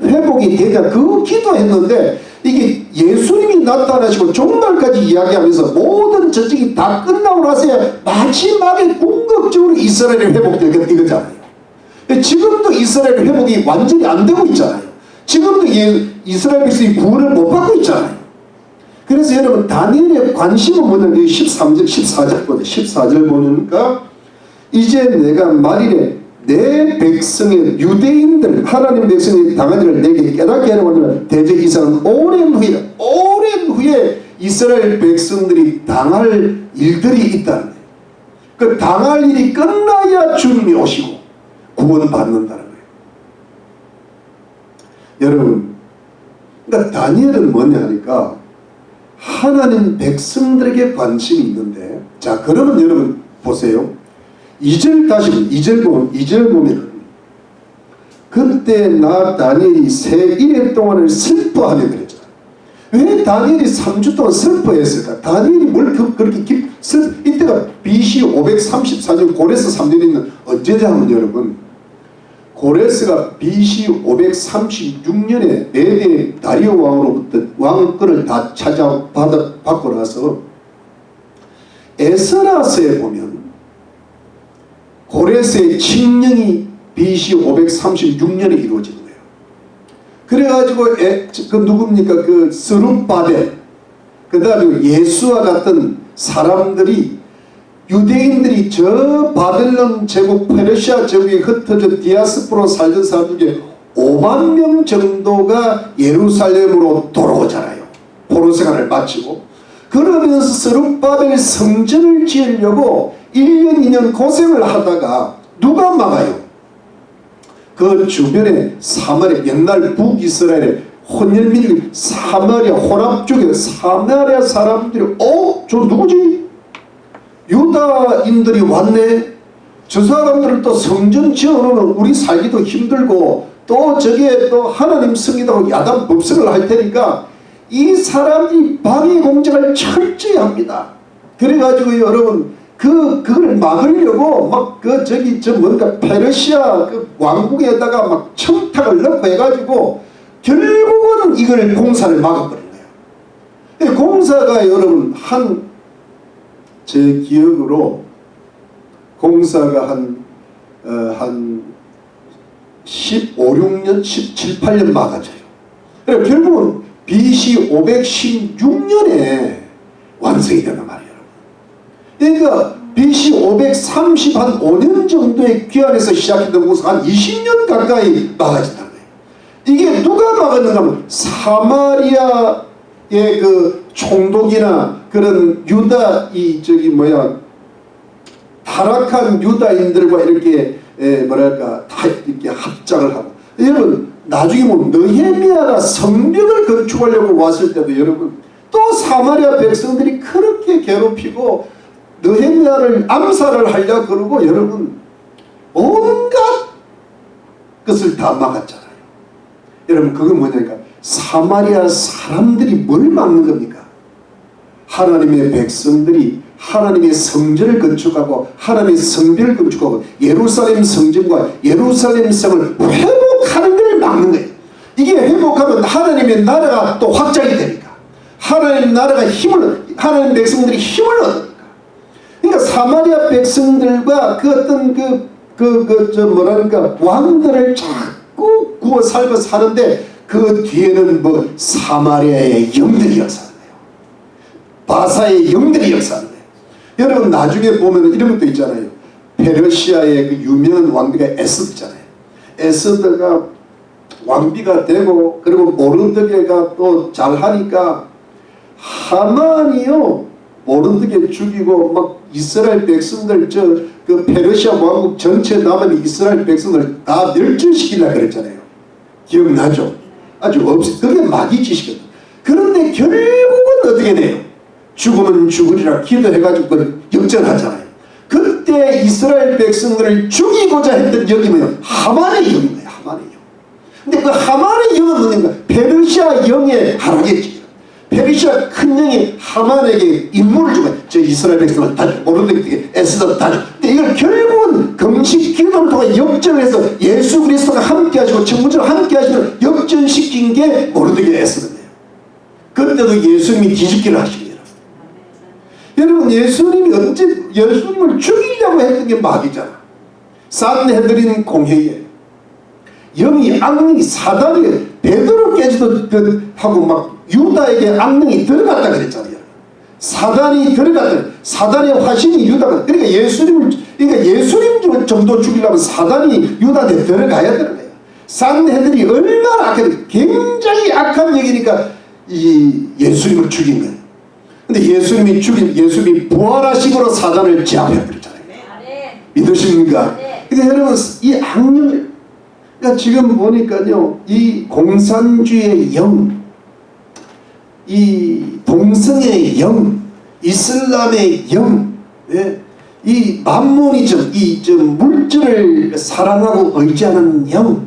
회복이 되냐 그 기도했는데 이게 예수님이 나타나시고 종말까지 이야기하면서 모든 전쟁이 다 끝나고 나서야 마지막에 궁극적으로 이스라엘이 회복되겠다 이거잖아요. 지금도 이스라엘 회복이 완전히 안 되고 있잖아요. 지금도 이스라엘 백성이 구원을 못 받고 있잖아요. 그래서 여러분 다니엘의 관심은 뭐냐면 13절 14절 보니까 이제 내가 말이래 내 백성의 유대인들 하나님 백성이 당한 일을 내게 깨닫게 하려고 하면 대적 이상은 오랜 후에 이스라엘 백성들이 당할 일들이 있다는 거예요. 그 당할 일이 끝나야 주님이 오시고 구원받는다는 거예요. 여러분 그러니까 다니엘은 뭐냐 하니까 하나님 백성들에게 관심이 있는데 자 그러면 여러분 보세요. 2절 보면 그때 나 다니엘이 새 1회 동안을 슬퍼하며 그랬잖아. 왜 다니엘이 3주 동안 슬퍼했을까? 다니엘이 뭘 그렇게 이때가 BC 534년 고레스 3년에 있는 언제냐 하면 여러분 고레스가 BC 536년에 메대 다리오 왕으로부터 왕권을 다 받고 나서 에스라서에 보면 고레스의 칙령이 BC 536년에 이루어지는 거예요. 그래가지고 그 누굽니까? 그 스룹바벨 그 다음에 예수와 같은 사람들이 유대인들이 저 바벨론 제국 페르시아 제국에 흩어져 디아스포로 살던 사람 중에 5만 명 정도가 예루살렘으로 돌아오잖아요. 포로생활을 마치고 그러면서 스룹바벨 성전을 지으려고 1년 2년 고생을 하다가 누가 막아요? 그 주변에 사마리아 옛날 북이스라엘의 혼혈민족 사마리아 혼합 쪽에 사마리아 사람들이 저 누구지? 유다인들이 왔네. 저 사람들을 또 성전 지어놓으면 우리 살기도 힘들고 또 저게 또 하나님 성이라고 야단 법석을 할 테니까 이 사람이 방해 공작을 철저히 합니다. 그래가지고 여러분 그걸 막으려고 막 뭔가 페르시아 그 왕국에다가 막 청탁을 넣고 해가지고 결국은 이걸 공사를 막아버린 거예요. 공사가 여러분 제 기억으로 공사가 한 15, 16년, 17, 18년 막아져요. 그러니까 결국은 BC 516년에 완성이 되는 말이에요. 그러니까 BC 535년 정도의 기한에서 시작했던 공사가 한 20년 가까이 막아진다는 거예요. 이게 누가 막았는가 하면 사마리아의 그 총독이나 그런 타락한 유다인들과 이렇게 다 이렇게 합작을 하고 여러분 나중에 보면 느헤미야가 성벽을 건축하려고 왔을 때도 여러분 또 사마리아 백성들이 그렇게 괴롭히고 느헤미야를 암살을 하려고 그러고 여러분 온갖 것을 다 막았잖아요. 여러분 그건 뭐냐니까 사마리아 사람들이 뭘 막는 겁니까? 하나님의 백성들이 하나님의 성전을 건축하고 하나님의 성벽을 건축하고 예루살렘 성전과 예루살렘 성을 회복하는 걸 막는 거예요. 이게 회복하면 하나님의 나라가 또 확장이 되니까 하나님 나라가 하나님 백성들이 힘을 얻으니까 그러니까 사마리아 백성들과 그 어떤 왕들을 자꾸 구워 살고 사는데 그 뒤에는 사마리아의 영들이 역사하는 거예요. 바사의 영들이 역사하는 거예요. 여러분 나중에 보면 이런 것도 있잖아요. 페르시아의 그 유명한 왕비가 에스더잖아요. 에스더가 왕비가 되고 그리고 모르드게가 또 잘하니까 하만이요 모르드게 죽이고 막 이스라엘 백성들 그 페르시아 왕국 전체 남은 이스라엘 백성들 다 멸절시키려고 그랬잖아요. 기억나죠? 아주 그게 마귀짓이거든. 그런데 결국은 어떻게 돼요? 죽으면 죽으리라 기도해가지고 역전하잖아요. 그때 이스라엘 백성들을 죽이고자 했던 영이 뭐예요? 하만의 영이에요. 하만의 영. 근데 그 하만의 영은 뭐냐면 페르시아 영의 하나겠지. 페르시아 큰 영이 하만에게 임무를 주고 저 이스라엘 백성을 다 주고 모르드게 에스더 다 주고 근데 이걸 결국은 금식 기도를 통해 역전해서 예수 그리스도가 함께 하시고 정부적으로 함께 하시면 역전시킨 게 모르드게 에스더예요. 그때도 예수님이 뒤집기를 하십니다. 여러분, 예수님이 언제 예수님을 죽이려고 했던 게 마귀잖아. 산헤드린 공회에 영이 악령이 사단이 베드로 깨지도 하고 막 유다에게 악령이 들어갔다 그랬잖아요. 사단이 들어갔다. 사단의 화신이 유다가, 그러니까 예수님 정도 죽이려면 사단이 유다한테 들어가야 되는 거예요. 산헤드린이 얼마나 악한, 굉장히 악한 얘기니까 이 예수님을 죽인 거예요. 근데 예수님이 부활하심으로 사단을 제압해버렸잖아요. 믿으십니까? 그러니까 여러분, 이 악령, 그러니까 지금 보니까요, 이 공산주의의 영, 이 동성애의 영, 이슬람의 영, 예? 이 만모니즘, 물질을 사랑하고 의지하는 영,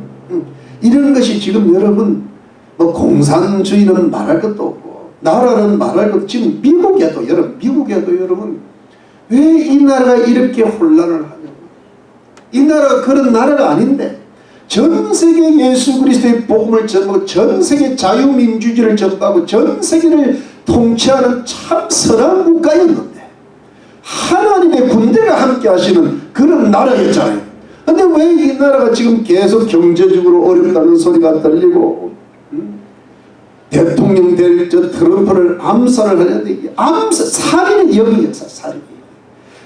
이런 것이 지금 여러분, 뭐 공산주의는 말할 것도 없고 나라는 말할 것도, 지금 미국에도 여러분 왜 이 나라가 이렇게 혼란을 하냐고. 이 나라가 그런 나라가 아닌데 전 세계 예수 그리스도의 복음을 전하고 전 세계 자유민주주의를 전하고 전 세계를 통치하는 참 선한 국가였는데 하나님의 군대가 함께 하시는 그런 나라였잖아요. 근데 왜 이 나라가 지금 계속 경제적으로 어렵다는 소리가 들리고, 대통령 될 저 트럼프를 암살을 하는데, 살인의 영이었어, 살인.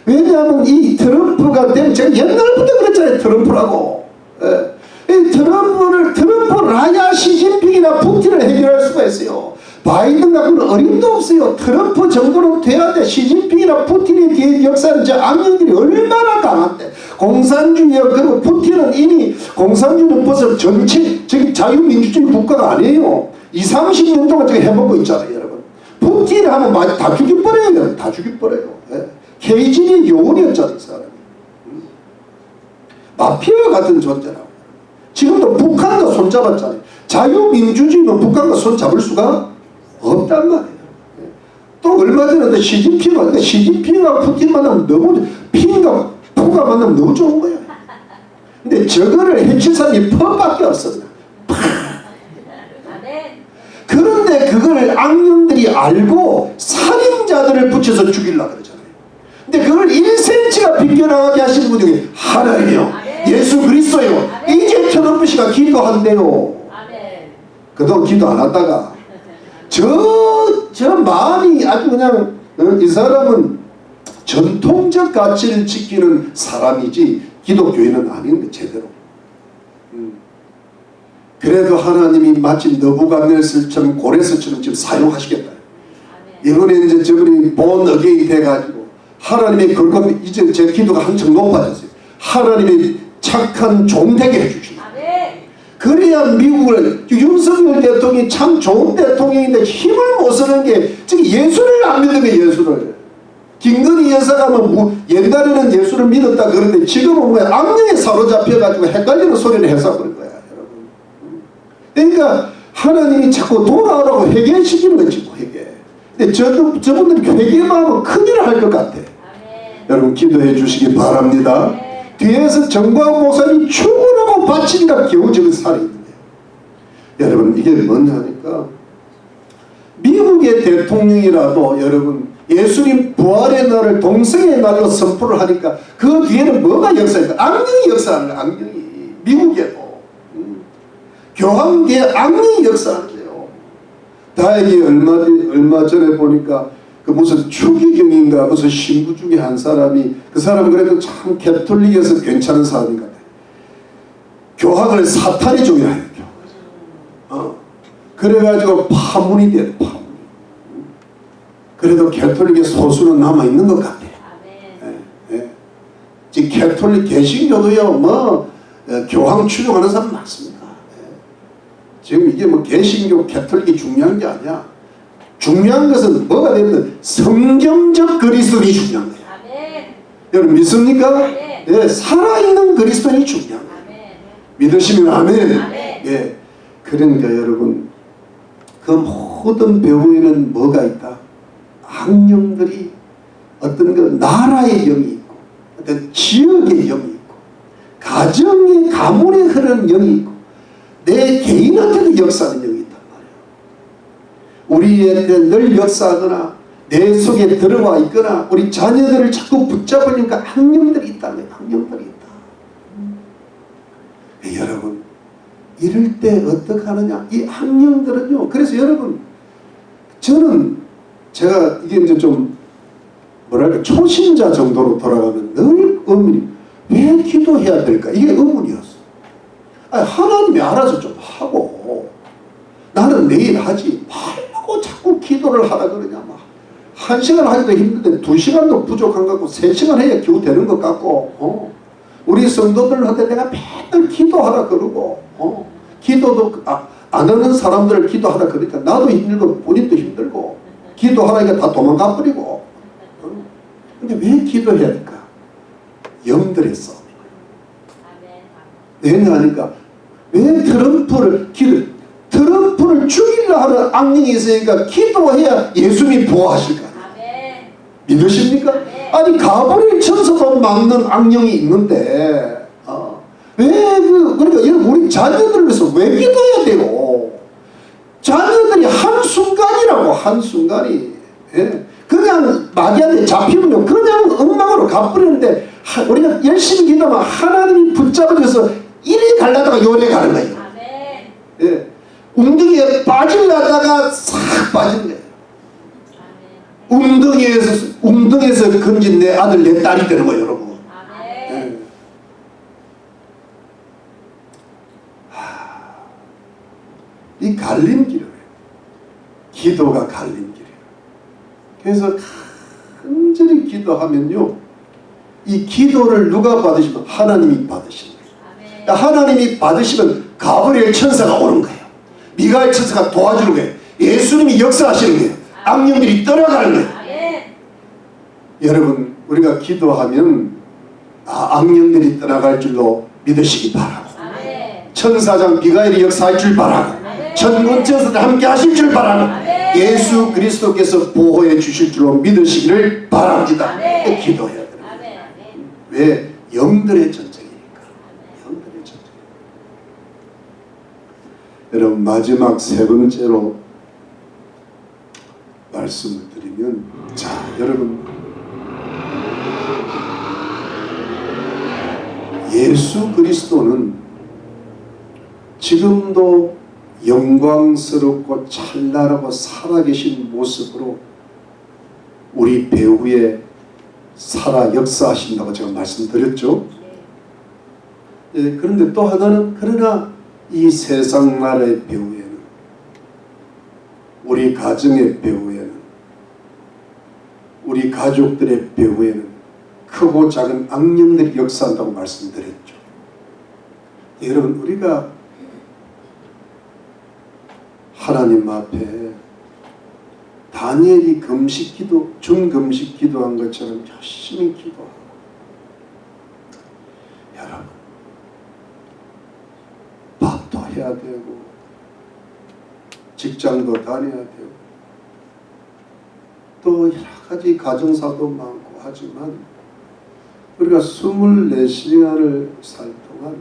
왜냐하면 이 트럼프가 되면, 제가 옛날부터 그랬잖아요, 트럼프라고. 이 트럼프를 하야 시진핑이나 푸틴을 해결할 수가 있어요. 바이든 갖고는 어림도 없어요. 트럼프 정도는 돼야 돼. 시진핑이나 푸틴의 뒤에 역사는 저 악령들이 얼마나 강한데. 공산주의야. 그리고 푸틴은 이미, 공산주의는 벌써 전체 저기 자유민주주의 국가가 아니에요. 20-30년 동안 저기 해먹고 있잖아요, 여러분. 푸틴 하면 다 죽여버려요. 다 죽여버려요. 케이진이 요원이었잖아요, 이 사람이. 마피아 같은 존재라고. 지금도 북한과 손잡았잖아요. 자유민주주의는 북한과 손잡을 수가 없단 말이에요. 또 얼마 전에 시진핑하고 푸틴 만나면 너무, 핑과 푸가 만나면 너무 좋은 거예요. 근데 저거를 해칠 사람이 퍽밖에 없었나. 그런데 그걸 악령들이 알고 살인자들을 붙여서 죽이려고 그러잖아요. 근데 그걸 1cm가 비껴나가게 하시는 분 중에 하나님이요, 예수 그리스도요, 이제 트럼프 씨가 기도한대요. 그동안 기도 안 하다가 저 마음이 아주 그냥, 이 사람은 전통적 가치를 지키는 사람이지 기독교인은 아닌 거 제대로. 그래도 하나님이 마치 너부갓네살처럼 고레스처럼 지금 사용하시겠다. 이번에 이제 저분이 본 어게인 돼가지고 하나님의 그것, 이제 제 기도가 한층 높아졌어요. 하나님의 착한 종 되게 해주시고, 그래야 미국을, 윤석열 대통령이 참 좋은 대통령인데 힘을 못 쓰는 게 지금 예수를 안 믿는 거예요. 예수를. 김건희 여사가 뭐 옛날에는 예수를 믿었다 그러는데 지금은 뭐야, 악령에 사로잡혀가지고 헷갈리는 소리를 해서 그런 거야, 여러분. 그러니까 하나님이 자꾸 돌아오라고 회개시키는 거지, 회개. 근데 저분들이 회개만 하면 큰일을 할 것 같아. 여러분, 기도해 주시기 바랍니다. 뒤에서 정광 목사님이 죽으라고 바친다 겨우 저런 살이 있는데, 여러분, 이게 뭐냐 하니까 미국의 대통령이라도 여러분 예수님 부활의 날을 동성애의 날로 선포를 하니까 그 뒤에는 뭐가 역사입니까? 악령이 역사하는 거야. 악령이. 미국에도 교황계에 악령이 역사하는데요. 다행히 얼마 전에 보니까 그 무슨 추기경인가 무슨 신부 중에 한 사람이, 그 사람 그래도 참 개톨릭에서 괜찮은 사람인 것 같아요. 교황을 사탄이 죽여야 해요. 그래가지고 파문이 돼요. 파문. 그래도 개톨릭의 소수는 남아있는 것 같아요. 지금 개톨릭 개신교도요, 뭐 교황 추종하는 사람 많습니다. 지금 이게 뭐 개신교 개톨릭이 중요한 게 아니야. 중요한 것은 뭐가 되든 성경적 그리스도인이 중요한 거예요. 여러분 믿습니까? 예, 살아있는 그리스도인이 중요한 거예요. 믿으시면 아멘. 예, 그러니까 여러분, 그 모든 배후에는 뭐가 있다? 악령들이 어떤 그 나라의 영이 있고, 어떤 지역의 영이 있고, 가정의 가문에 흐르는 영이 있고, 내 개인한테도 역사하는 영이 있단 말이에요. 우리에게 늘 역사하거나 내 속에 들어와 있거나 우리 자녀들을 자꾸 붙잡으니까 악령들이 있다며. 악령들이 있다. 여러분, 이럴 때 어떻게 하느냐? 이 악령들은요. 그래서 여러분, 저는 제가 이게 이제 좀 뭐랄까 초신자 정도로 돌아가면 늘 의문이, 왜 기도해야 될까? 이게 의문이었어. 아니, 하나님이 알아서 좀 하고 나는 내일 하지 말라고 자꾸 기도를 하라 그러냐. 막 1시간 하기도 힘든데 2시간도 부족한 것 같고 3시간 해야 겨우 되는 것 같고 우리 성도들한테 내가 맨날 기도하라 그러고 기도도 안 하는 사람들을 기도하라 그러니까 나도 힘들고 본인도 힘들고 기도하라니까 다 도망가 버리고. 근데 왜 기도해야 될까? 영들의 싸움. 왜냐하니까 왜 트럼프를 죽이려 하는 악령이 있으니까 기도해야 예수님이 보호하실 거 아니에요. 믿으십니까? 아니 가브리엘 천사도 막는 악령이 있는데 그러니까 우리 자녀들을 위해서 왜 기도해야 돼요? 자녀들이 한순간이라고. 한순간이 그냥 마귀한테 잡히면 그냥 엉망으로 가버리는데 우리가 열심히 기도하면 하나님이 붙잡아줘서 이리 가려다가 요래 가는 거예요. 웅덩이에 빠지려다가 싹 빠지는 거예요. 웅덩이에서 건진 내 아들 내 딸이 되는 거예요, 여러분. 이 갈림길이에요. 기도가 갈림길이에요. 그래서 간절히 기도하면요, 이 기도를 누가 받으시면 하나님이 받으시는 거예요. 하나님이 받으시면 가브리엘 천사가 오는 거예요. 미가엘 천사가 도와주는 거예요. 예수님이 역사하시는 거예요. 악령들이 떠나가는 거예요. 여러분, 우리가 기도하면 악령들이 떠나갈 줄로 믿으시기 바라고, 천사장 미가엘이 역사할 줄 바라고, 천군천사들 함께 하실 줄 바라고, 예수 그리스도께서 보호해 주실 줄로 믿으시기를 바랍니다. 기도해야 돼요. 왜? 영들의 전쟁이니까. 영들의 전쟁. 여러분, 마지막 세 번째로 말씀을 드리면, 자, 여러분, 예수 그리스도는 지금도 영광스럽고 찬란하고 살아계신 모습으로 우리 배후에 살아 역사하신다고 제가 말씀드렸죠. 그런데 또 하나는, 그러나 이 세상 나라의 배후에는, 우리 가정의 배후에는, 우리 가족들의 배후에는 크고 작은 악령들이 역사한다고 말씀드렸죠. 여러분, 우리가 하나님 앞에 다니엘이 금식기도, 준금식 기도한 것처럼 열심히 기도하고, 여러분, 밥도 해야 되고 직장도 다녀야 되고 또 여러 가지 가정사도 많고 하지만 우리가 24시간을 살 동안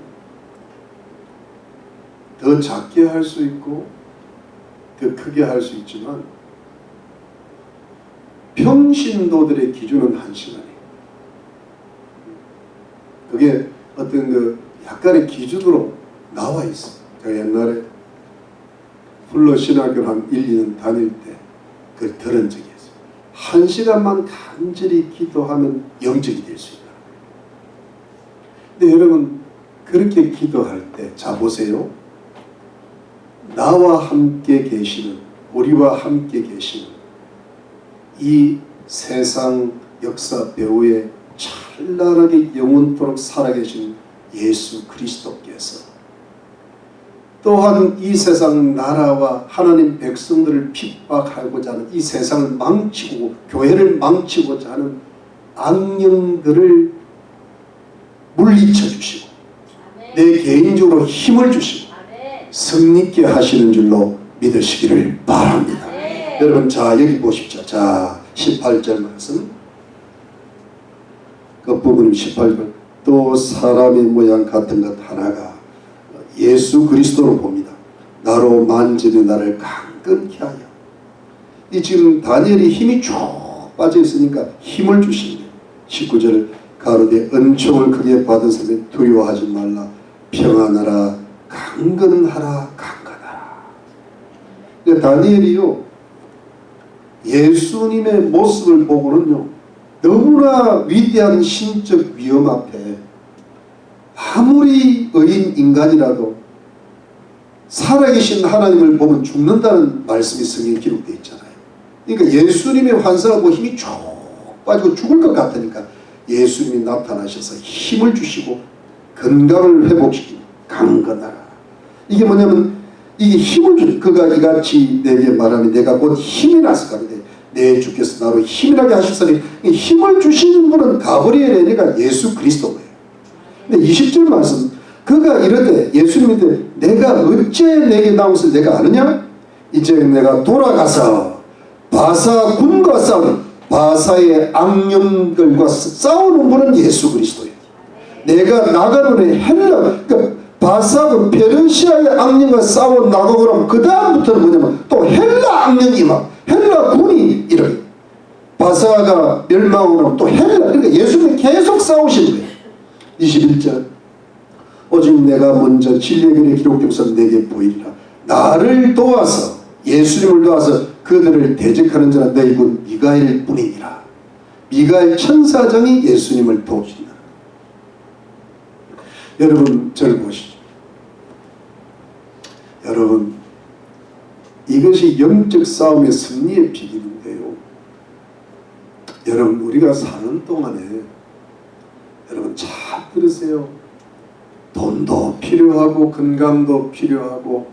더 작게 할 수 있고 더 크게 할 수 있지만 평신도들의 기준은 1시간이에요. 그게 어떤 그 약간의 기준으로 나와 있어요. 제가 옛날에 플러 신학교 한 1, 2년 다닐 때 그걸 들은 적이 있어요. 1시간만 간절히 기도하면 영적이 될 수 있다. 근데 여러분, 그렇게 기도할 때, 자 보세요. 나와 함께 계시는, 우리와 함께 계시는 이 세상 역사 배후에 찬란하게 영원토록 살아계신 예수 그리스도께서 또한 이 세상 나라와 하나님 백성들을 핍박하고자 하는, 이 세상을 망치고 교회를 망치고자 하는 악령들을 물리쳐 주시고 내 개인적으로 힘을 주시고 승리케 하시는 줄로 믿으시기를 바랍니다. 여러분, 자 여기 보십시오. 자 18절 말씀, 끝부분 18절. 또 사람의 모양 같은 것 하나가 예수 그리스도로 봅니다. 나로 만지는 나를 강건케 하여 이 지금 다니엘이 힘이 쭉 빠져 있으니까 힘을 주시네요. 19절 가로되 은총을 크게 받은 사람이 두려워하지 말라. 평안하라. 강건하라. 강건하라. 그러니까 다니엘이요, 예수님의 모습을 보고는요, 너무나 위대한 신적 위험 앞에 아무리 의인 인간이라도 살아계신 하나님을 보면 죽는다는 말씀이 성경에 기록되어 있잖아요. 그러니까 예수님의 환상을 보고 힘이 쭉 빠지고 죽을 것 같으니까 예수님이 나타나셔서 힘을 주시고 건강을 회복시키고 강건하라. 이게 뭐냐면 이게 힘을 주는, 그가 이같이 내게 말하니 내가 곧 힘이 나서 가는데 내 주께서 나로 힘이나게 하셨으니, 힘을 주시는 분은 가브리엘이 아니라 예수 그리스도예요. 근데 20절 말씀, 그가 이르되 예수님이 이르되 내가 어째 내게 나온 것을 내가 아느냐? 이제 내가 돌아가서 바사 군과 싸우는, 바사의 악령들과 싸우는 분은 예수 그리스도예요. 내가 나가노니 헬라, 그러니까 바사군 페르시아의 악령과 싸워 나가고 나면 그 다음부터는 뭐냐면 또 헬라 악령이 막 헬라 군이 이렇게 바사가 멸망하고 나면 또 헬라, 그러니까 예수님이 계속 싸우시는 거예요. 21절 오직 내가 먼저 진리의 글에 기록되고서 내게 보이리라. 나를 도와서, 예수님을 도와서 그들을 대적하는 자는 너희 군 미가엘 뿐이니라. 미가엘 천사장이 예수님을 도우신다. 여러분 저를 보시죠. 여러분 이것이 영적 싸움의 승리의 비결인데요. 여러분 우리가 사는 동안에 여러분 잘 들으세요. 돈도 필요하고 건강도 필요하고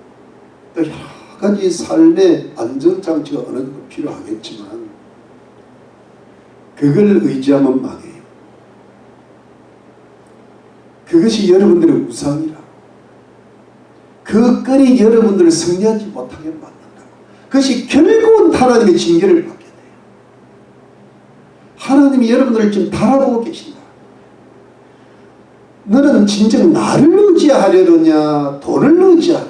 또 여러 가지 삶의 안전장치가 어느 정도 필요하겠지만 그걸 의지하면 망해요. 그것이 여러분들의 우상이라. 그 끈이 여러분들을 승리하지 못하게 만든다. 그것이 결국은 하나님의 징계를 받게 돼요. 하나님이 여러분들을 지금 바라보고 계신다. 너는 진정 나를 의지하려느냐, 돈을 의지하느냐?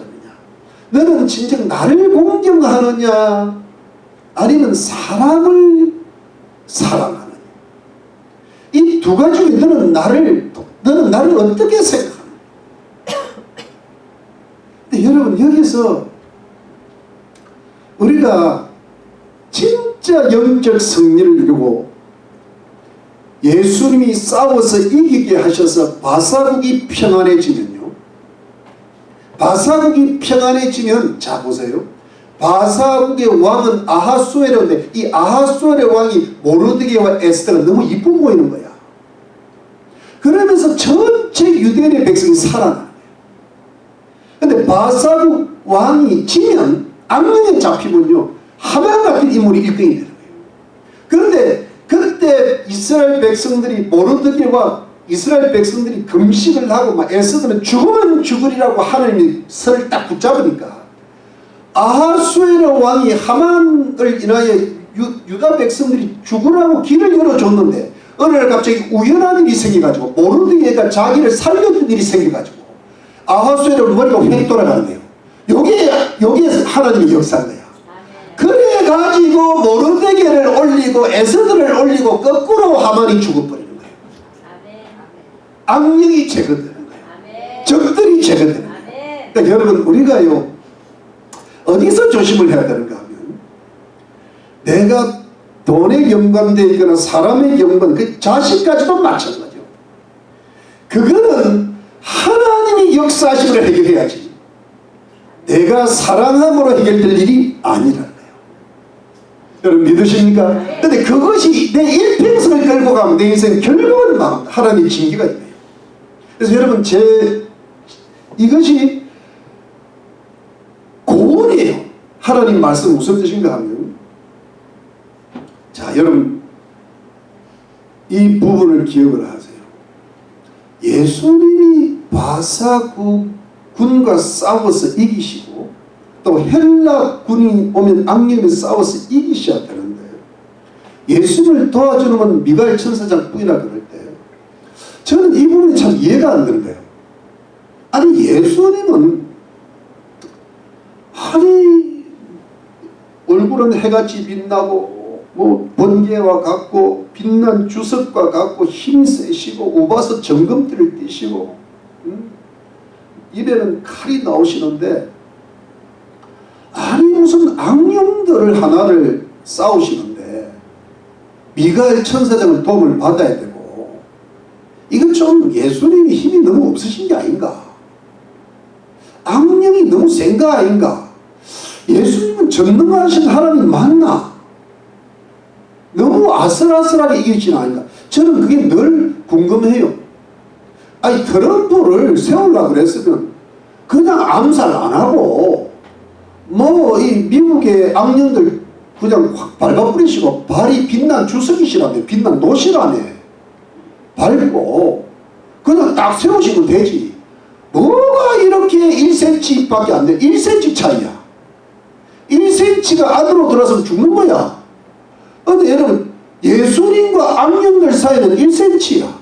너는 진정 나를 공경하느냐, 아니면 사람을 사랑하느냐? 이 두 가지 중에 너는 나를 어떻게 생각하느냐? 근데 여러분 여기서 우리가 진짜 영적 승리를 이루고 예수님이 싸워서 이기게 하셔서 바사국이 평안해지면요, 바사국이 평안해지면, 자 보세요, 바사국의 왕은 아하수에르인데 이 아하수에르 왕이 모르드게와 에스더가 너무 이쁘 보이는 거야. 그러면서 전체 유대인의 백성이 살아나는 거예요. 근데 바사국 왕이 지면, 악령에 잡히면요, 하만 같은 인물이 1등이 되는 거예요. 그런데 그때 이스라엘 백성들이, 모르드게와 이스라엘 백성들이 금식을 하고 막 에스더는 죽으면 죽으리라고 하나님이 선을 딱 붙잡으니까 아하수에르 왕이 하만을 인하여 유다 백성들이 죽으라고 길을 열어줬는데 어느 날 갑자기 우연한 일이 생겨가지고 모르드게가 자기를 살려준 일이 생겨가지고 아하수에르 머리가 휙 돌아가는 거예요. 여기에서 하나님의 역사인 거야. 그래가지고 모르드게를 올리고 에스더를 올리고 거꾸로 하만이 죽어버리는 거예요. 악령이 제거되는 거예요. 적들이 제거되는 거예요. 그러니까 여러분 우리가요 어디서 조심을 해야 되는가 하면, 내가 돈에 연관되어 있거나 사람의 연관, 그 자식까지도 마찬가지죠. 그거는 하나님이 역사하심으로 해결해야지 내가 사랑함으로 해결될 일이 아니라는 거예요. 여러분 믿으십니까? 근데 그것이 내 일평생을 끌고 가면 내 인생 결국은 막 하나님의 징계가 있네요. 그래서 여러분 이것이 고언이에요. 하나님 말씀 무슨 뜻인가 하면, 자 여러분 이 부분을 기억을 하세요. 예수님이 바사군과 싸워서 이기시고 또 헬라 군이 오면 악령이 싸워서 이기셔야 되는데 예수님을 도와주는 건 미가엘 천사장 뿐이라 그럴 때 저는 이 부분이 참 이해가 안 되는 거예요. 아니 예수님은 얼굴은 해같이 빛나고 뭐 번개와 같고 빛난 주석과 같고 힘이 세시고 우바서 정금띠를 띠시고 입에는 칼이 나오시는데 아니 무슨 악령들을 하나를 싸우시는데 미가엘 천사장의 도움을 받아야 되고 이건 좀 예수님이 힘이 너무 없으신 게 아닌가, 악령이 너무 센 거 아닌가, 예수님은 전능하신 하나님 맞나, 너무 아슬아슬하게 이기진 아닌가. 저는 그게 늘 궁금해요. 아니 트럼프를 세우려고 그랬으면 그냥 암살 안 하고 뭐 이 미국의 악령들 그냥 확 밟아버리시고 발이 빛난 주석이시라며 빛난 노시라며 밟고 그냥 딱 세우시면 되지. 뭐가 이렇게 1cm 밖에 안 돼. 1cm 차이야. 1cm가 안으로 들어서면 죽는 거야. 근데 여러분 예수님과 악령들 사이는 1cm야.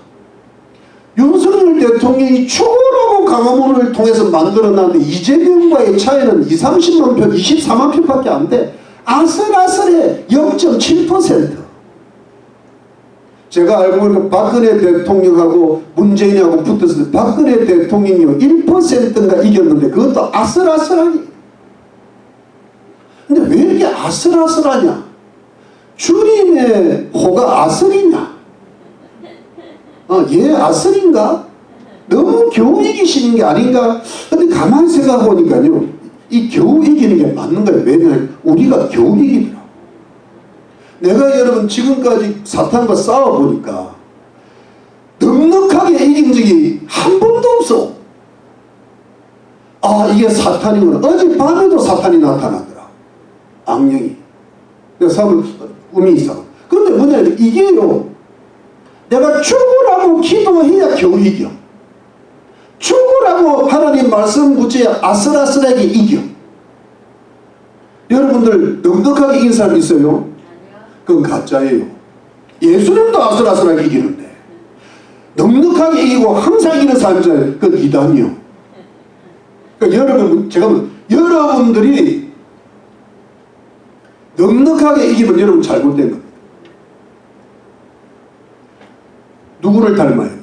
윤석열 대통령이 추구라고 강화문을 통해서 만들어놨는데 이재명과의 차이는 30만 표, 24만 표밖에 안 돼. 아슬아슬해. 0.7%. 제가 알고 보니까 박근혜 대통령하고 문재인하고 붙었을 때 박근혜 대통령이 1%인가 이겼는데 그것도 아슬아슬하게. 근데 왜 이렇게 아슬아슬하냐? 주님의 호가 아슬이냐? 얘 아슬인가? 너무 겨우 이기시는 게 아닌가? 근데 가만히 생각해보니까요, 이 겨우 이기는 게 맞는 거예요. 왜냐하면 우리가 겨우 이기더라. 내가 여러분 지금까지 사탄과 싸워보니까 넉넉하게 이긴 적이 한 번도 없어. 아 이게 사탄이구나. 어젯밤에도 사탄이 나타나더라. 악령이. 내가 사람 꿈이 이상. 그런데 뭐냐면 이게요, 내가 죽으라고 기도해야 겨우 이겨. 죽으라고 하나님 말씀 붙여야 아슬아슬하게 이겨. 여러분들 넉넉하게 이긴 사람 있어요? 그건 가짜예요. 예수님도 아슬아슬하게 이기는데 넉넉하게 이기고 항상 이기는 사람이잖아요. 그건 이단이요. 그러니까 여러분, 제가 여러분들이 넉넉하게 이기면 여러분 잘못된 겁니다. 누구를 닮아야 돼?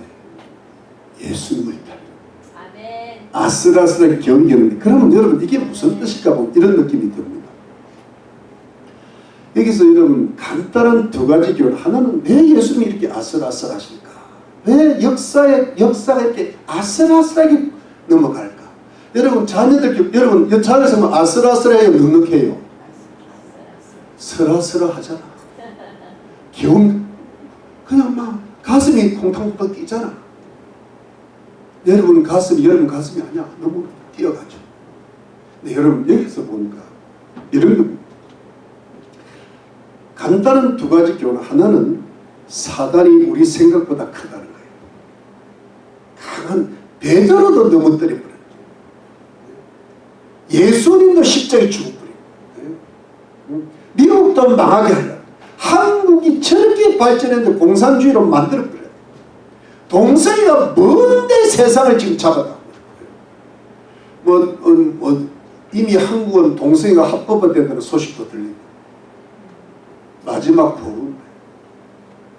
예수님을 닮아야 돼. 아슬아슬하게 겨우 이기는데 그러면 여러분 이게 무슨 뜻일까 보면 이런 느낌이 듭니다. 여기서 여러분 간단한 두 가지 교훈. 하나는 왜 예수님이 이렇게 아슬아슬하실까? 왜 역사가 이렇게 아슬아슬하게 넘어갈까? 여러분 자녀들, 여러분 자녀에서 뭐 아슬아슬해요, 넉넉해요? 슬아슬하잖아. 겨우 그냥 막 가슴이 콩탕콩탕 뛰잖아. 여러분 가슴이 아니야. 너무 뛰어가죠. 근데 여러분 여기서 보니까 이런 겁니다. 간단한 두 가지 교훈. 하나는 사단이 우리 생각보다 크다는 거예요. 강한 베드로도 넘어뜨려버려요. 예수님도 십자가에 죽어버려요. 미국도 망하게 하려고. 한국이 저렇게 발전했는데 공산주의로 만들어버려요. 동성애가 뭔데 세상을 지금 잡아다. 이미 한국은 동성애가 합법화된다는 소식도 들리고. 마지막 부분.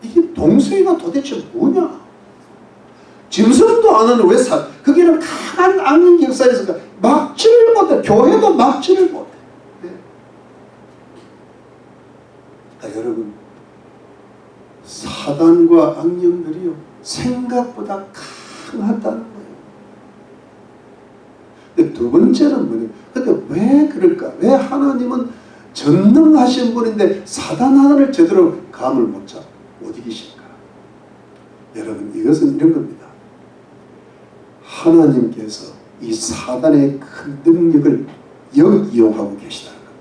이게 동성애가 도대체 뭐냐? 짐승도 안 하는 왜 거기는 강한 악령 역사에서 막지를 못해. 교회도 막지를 못해. 그러니까 여러분 사단과 악령들이요 생각보다 강하다는 거예요. 근데 두 번째는 뭐냐? 근데 왜 그럴까? 왜 하나님은 전능하신 분인데 사단 하나를 제대로 감을 못 이기실까? 여러분 이것은 이런 겁니다. 하나님께서 이 사단의 큰 능력을 역이용하고 계시다는 겁니다.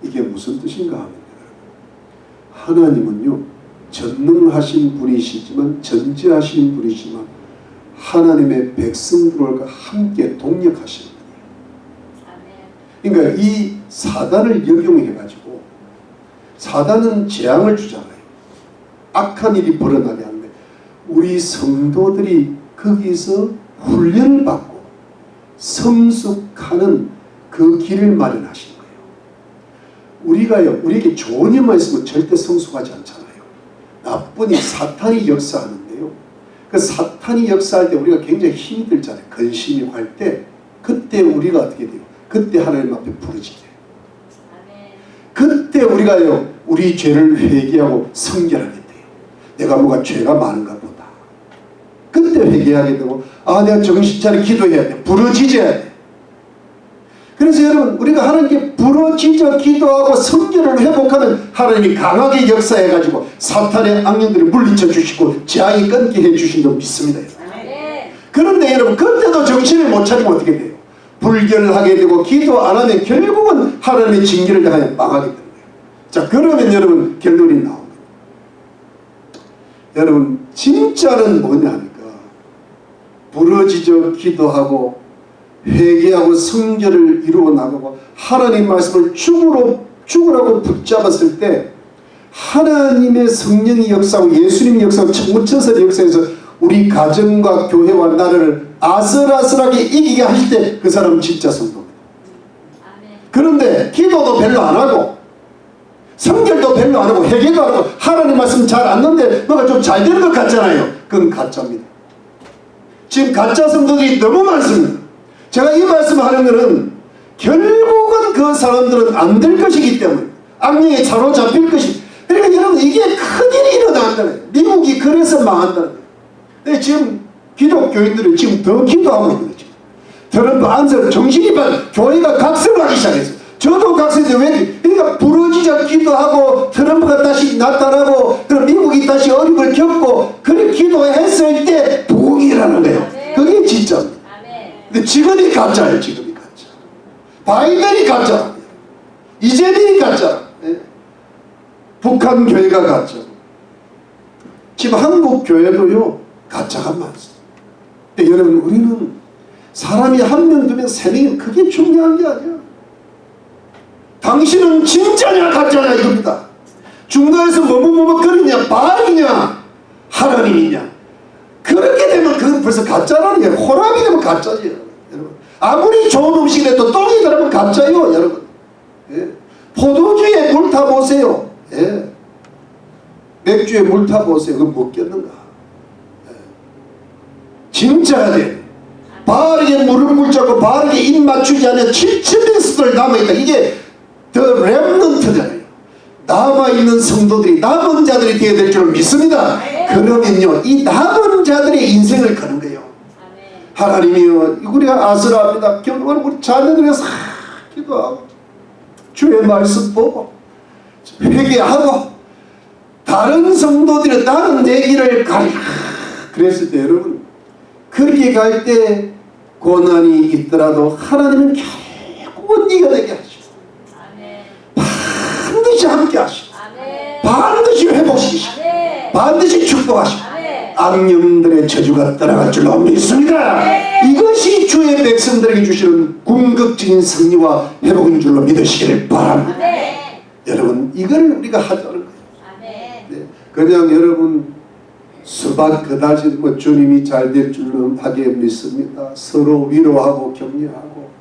이게 무슨 뜻인가 하면 하나님은요 전능하신 분이시지만 전지하신 분이시지만 하나님의 백성들과 함께 동역하시는 분이에요. 그러니까 이 사단을 역용해가지고 사단은 재앙을 주잖아요. 악한 일이 벌어나게 하는데 우리 성도들이 거기서 훈련을 받고 성숙하는 그 길을 마련하신 거예요. 우리에게 좋은 일만 있으면 절대 성숙하지 않잖아요. 나쁜 일, 사탄이 역사하는데요. 그 사탄이 역사할 때 우리가 굉장히 힘이 들잖아요. 근심이 갈 때, 그때 우리가 어떻게 돼요? 그때 하나님 앞에 부르짖게 돼요. 그때 우리가요, 우리 죄를 회개하고 성결하게 돼요. 내가 뭐가 죄가 많은가 보다. 그때 회개하게 되고, 아, 내가 정신 차려 기도해야 돼. 부르짖어야 돼. 그래서 여러분, 우리가 하나님께 부르짖어 기도하고 성결을 회복하면 하나님이 강하게 역사해가지고 사탄의 악령들을 물리쳐 주시고 재앙이 끊게 해주신 줄 믿습니다. 그런데 여러분, 그때도 정신을 못 차리면 어떻게 돼요? 불결하게 되고 기도 안 하면 결국은 하나님의 징계를 당하여 망하게 되는 거예요. 자, 그러면 여러분 결론이 나옵니다. 여러분, 진짜는 뭐냐니까 부르짖어 기도하고 회개하고 성결을 이루어 나가고 하나님 말씀을 죽으라고 붙잡았을 때 하나님의 성령이 역사하고 예수님이 역사하고 천부천사의 역사에서 우리 가정과 교회와 나라를 아슬아슬하게 이기게 하실 때 그 사람은 진짜 성도입니다. 그런데 기도도 별로 안 하고 성결도 별로 안 하고 회개도 안 하고 하나님 말씀 잘 안 듣는데 뭐가 좀 잘 되는 것 같잖아요. 그건 가짜입니다. 지금 가짜 성도들이 너무 많습니다. 제가 이 말씀을 하는 것은 결국은 그 사람들은 안 될 것이기 때문에 악령에 사로잡힐 것이. 그러니까 여러분, 이게 큰일이 일어난다는 거예요. 미국이 그래서 망한다는 거예요. 근데 지금 기독교인들은 지금 더 기도하고 있는 거죠. 트럼프 안서 정신이 교회가 각성하기 시작했어요. 저도 각성인데 왜? 그러니까 부르짖어 기도하고 트럼프가 다시 나타나고 그럼 미국이 다시 어려움을 겪고 그렇게 기도했을 때 부흥이 일어나는 거예요. 그게 진짜입니다. 근데 지금이 가짜예요. 지금이 가짜. 바이든이 가짜. 이재명이 가짜. 북한 교회가 가짜. 지금 한국 교회도요 가짜가 많습니다. 근데 여러분, 우리는 사람이 한 명, 두 명, 세 명이 그게 중요한 게 아니야. 당신은 진짜냐 가짜냐 이겁니다. 중간에서 뭐뭐뭐거리냐 바알이냐 하나님이냐. 그렇게 되면 그건 벌써 가짜라는 거예요. 호람이 되면 가짜지요. 여러분, 아무리 좋은 음식이라도 똥이 들어가면 가짜요. 여러분, 포도주에 물 타보세요. 맥주에 물 타보세요. 그건 못 꼈는가. 진짜야 돼. 바알에게 물을 붙잡고 바알에게 입 맞추지 않은 7,000명들 남아있다. 이게 더 렘넌트잖아요. 남아있는 성도들이 남은 자들이 되어야 될 줄 믿습니다. 그러면요 이 남은 자들의 인생을 거는 거예요. 하나님이요, 우리가 아슬합니다. 결국은 우리 자녀들 위해서 기도하고 주의 말씀 보고 회개하고 다른 성도들은 나는 내 길을 가리. 그랬을 때 여러분, 그렇게 갈 때 고난이 있더라도 하나님은 결국은 이겨내게 하시고 반드시 함께 하시고 반드시 회복시키시고 반드시 축복하시고 악령들의 저주가 떠나갈 줄로 믿습니다. 이것이 주의 백성들에게 주시는 궁극적인 승리와 회복인 줄로 믿으시기를 바랍니다. 여러분, 이걸 우리가 하자는 거예요. 그냥 여러분 수박 그다지 뭐 주님이 잘 될 줄은 하게 믿습니다. 서로 위로하고 격려하고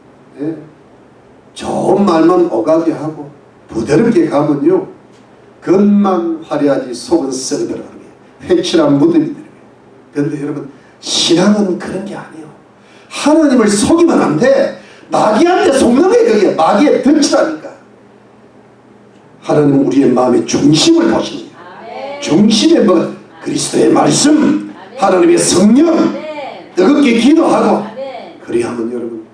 좋은 말만 오가게 하고 부드럽게 가면요 겉만 화려하지 속은 썩어들어가는 거예요. 회칠한 무덤이 되는 거예요. 그런데 여러분, 신앙은 그런 게 아니에요. 하나님을 속이면 안 돼. 마귀한테 속는 게 그게 마귀의 덫이라니까. 하나님은 우리의 마음의 중심을 보십니다. 중심에 뭐 그리스도의 말씀, 하나님의 성령, 뜨겁게 기도하고 그리하면 여러분,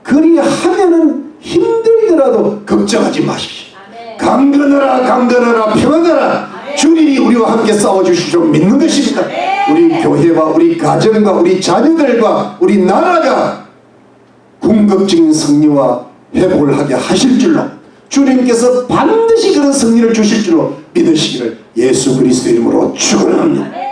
그리하면은 힘들더라도 걱정하지 마십시오. 강건하라 강건하라 평안하라. 주님이 우리와 함께 싸워주실 줄 믿는 것입니다. 우리 교회와 우리 가정과 우리 자녀들과 우리 나라가 궁극적인 승리와 회복을 하게 하실 줄로, 주님께서 반드시 그런 승리를 주실 줄로 믿으시기를 예수 그리스도 이름으로 축원합니다.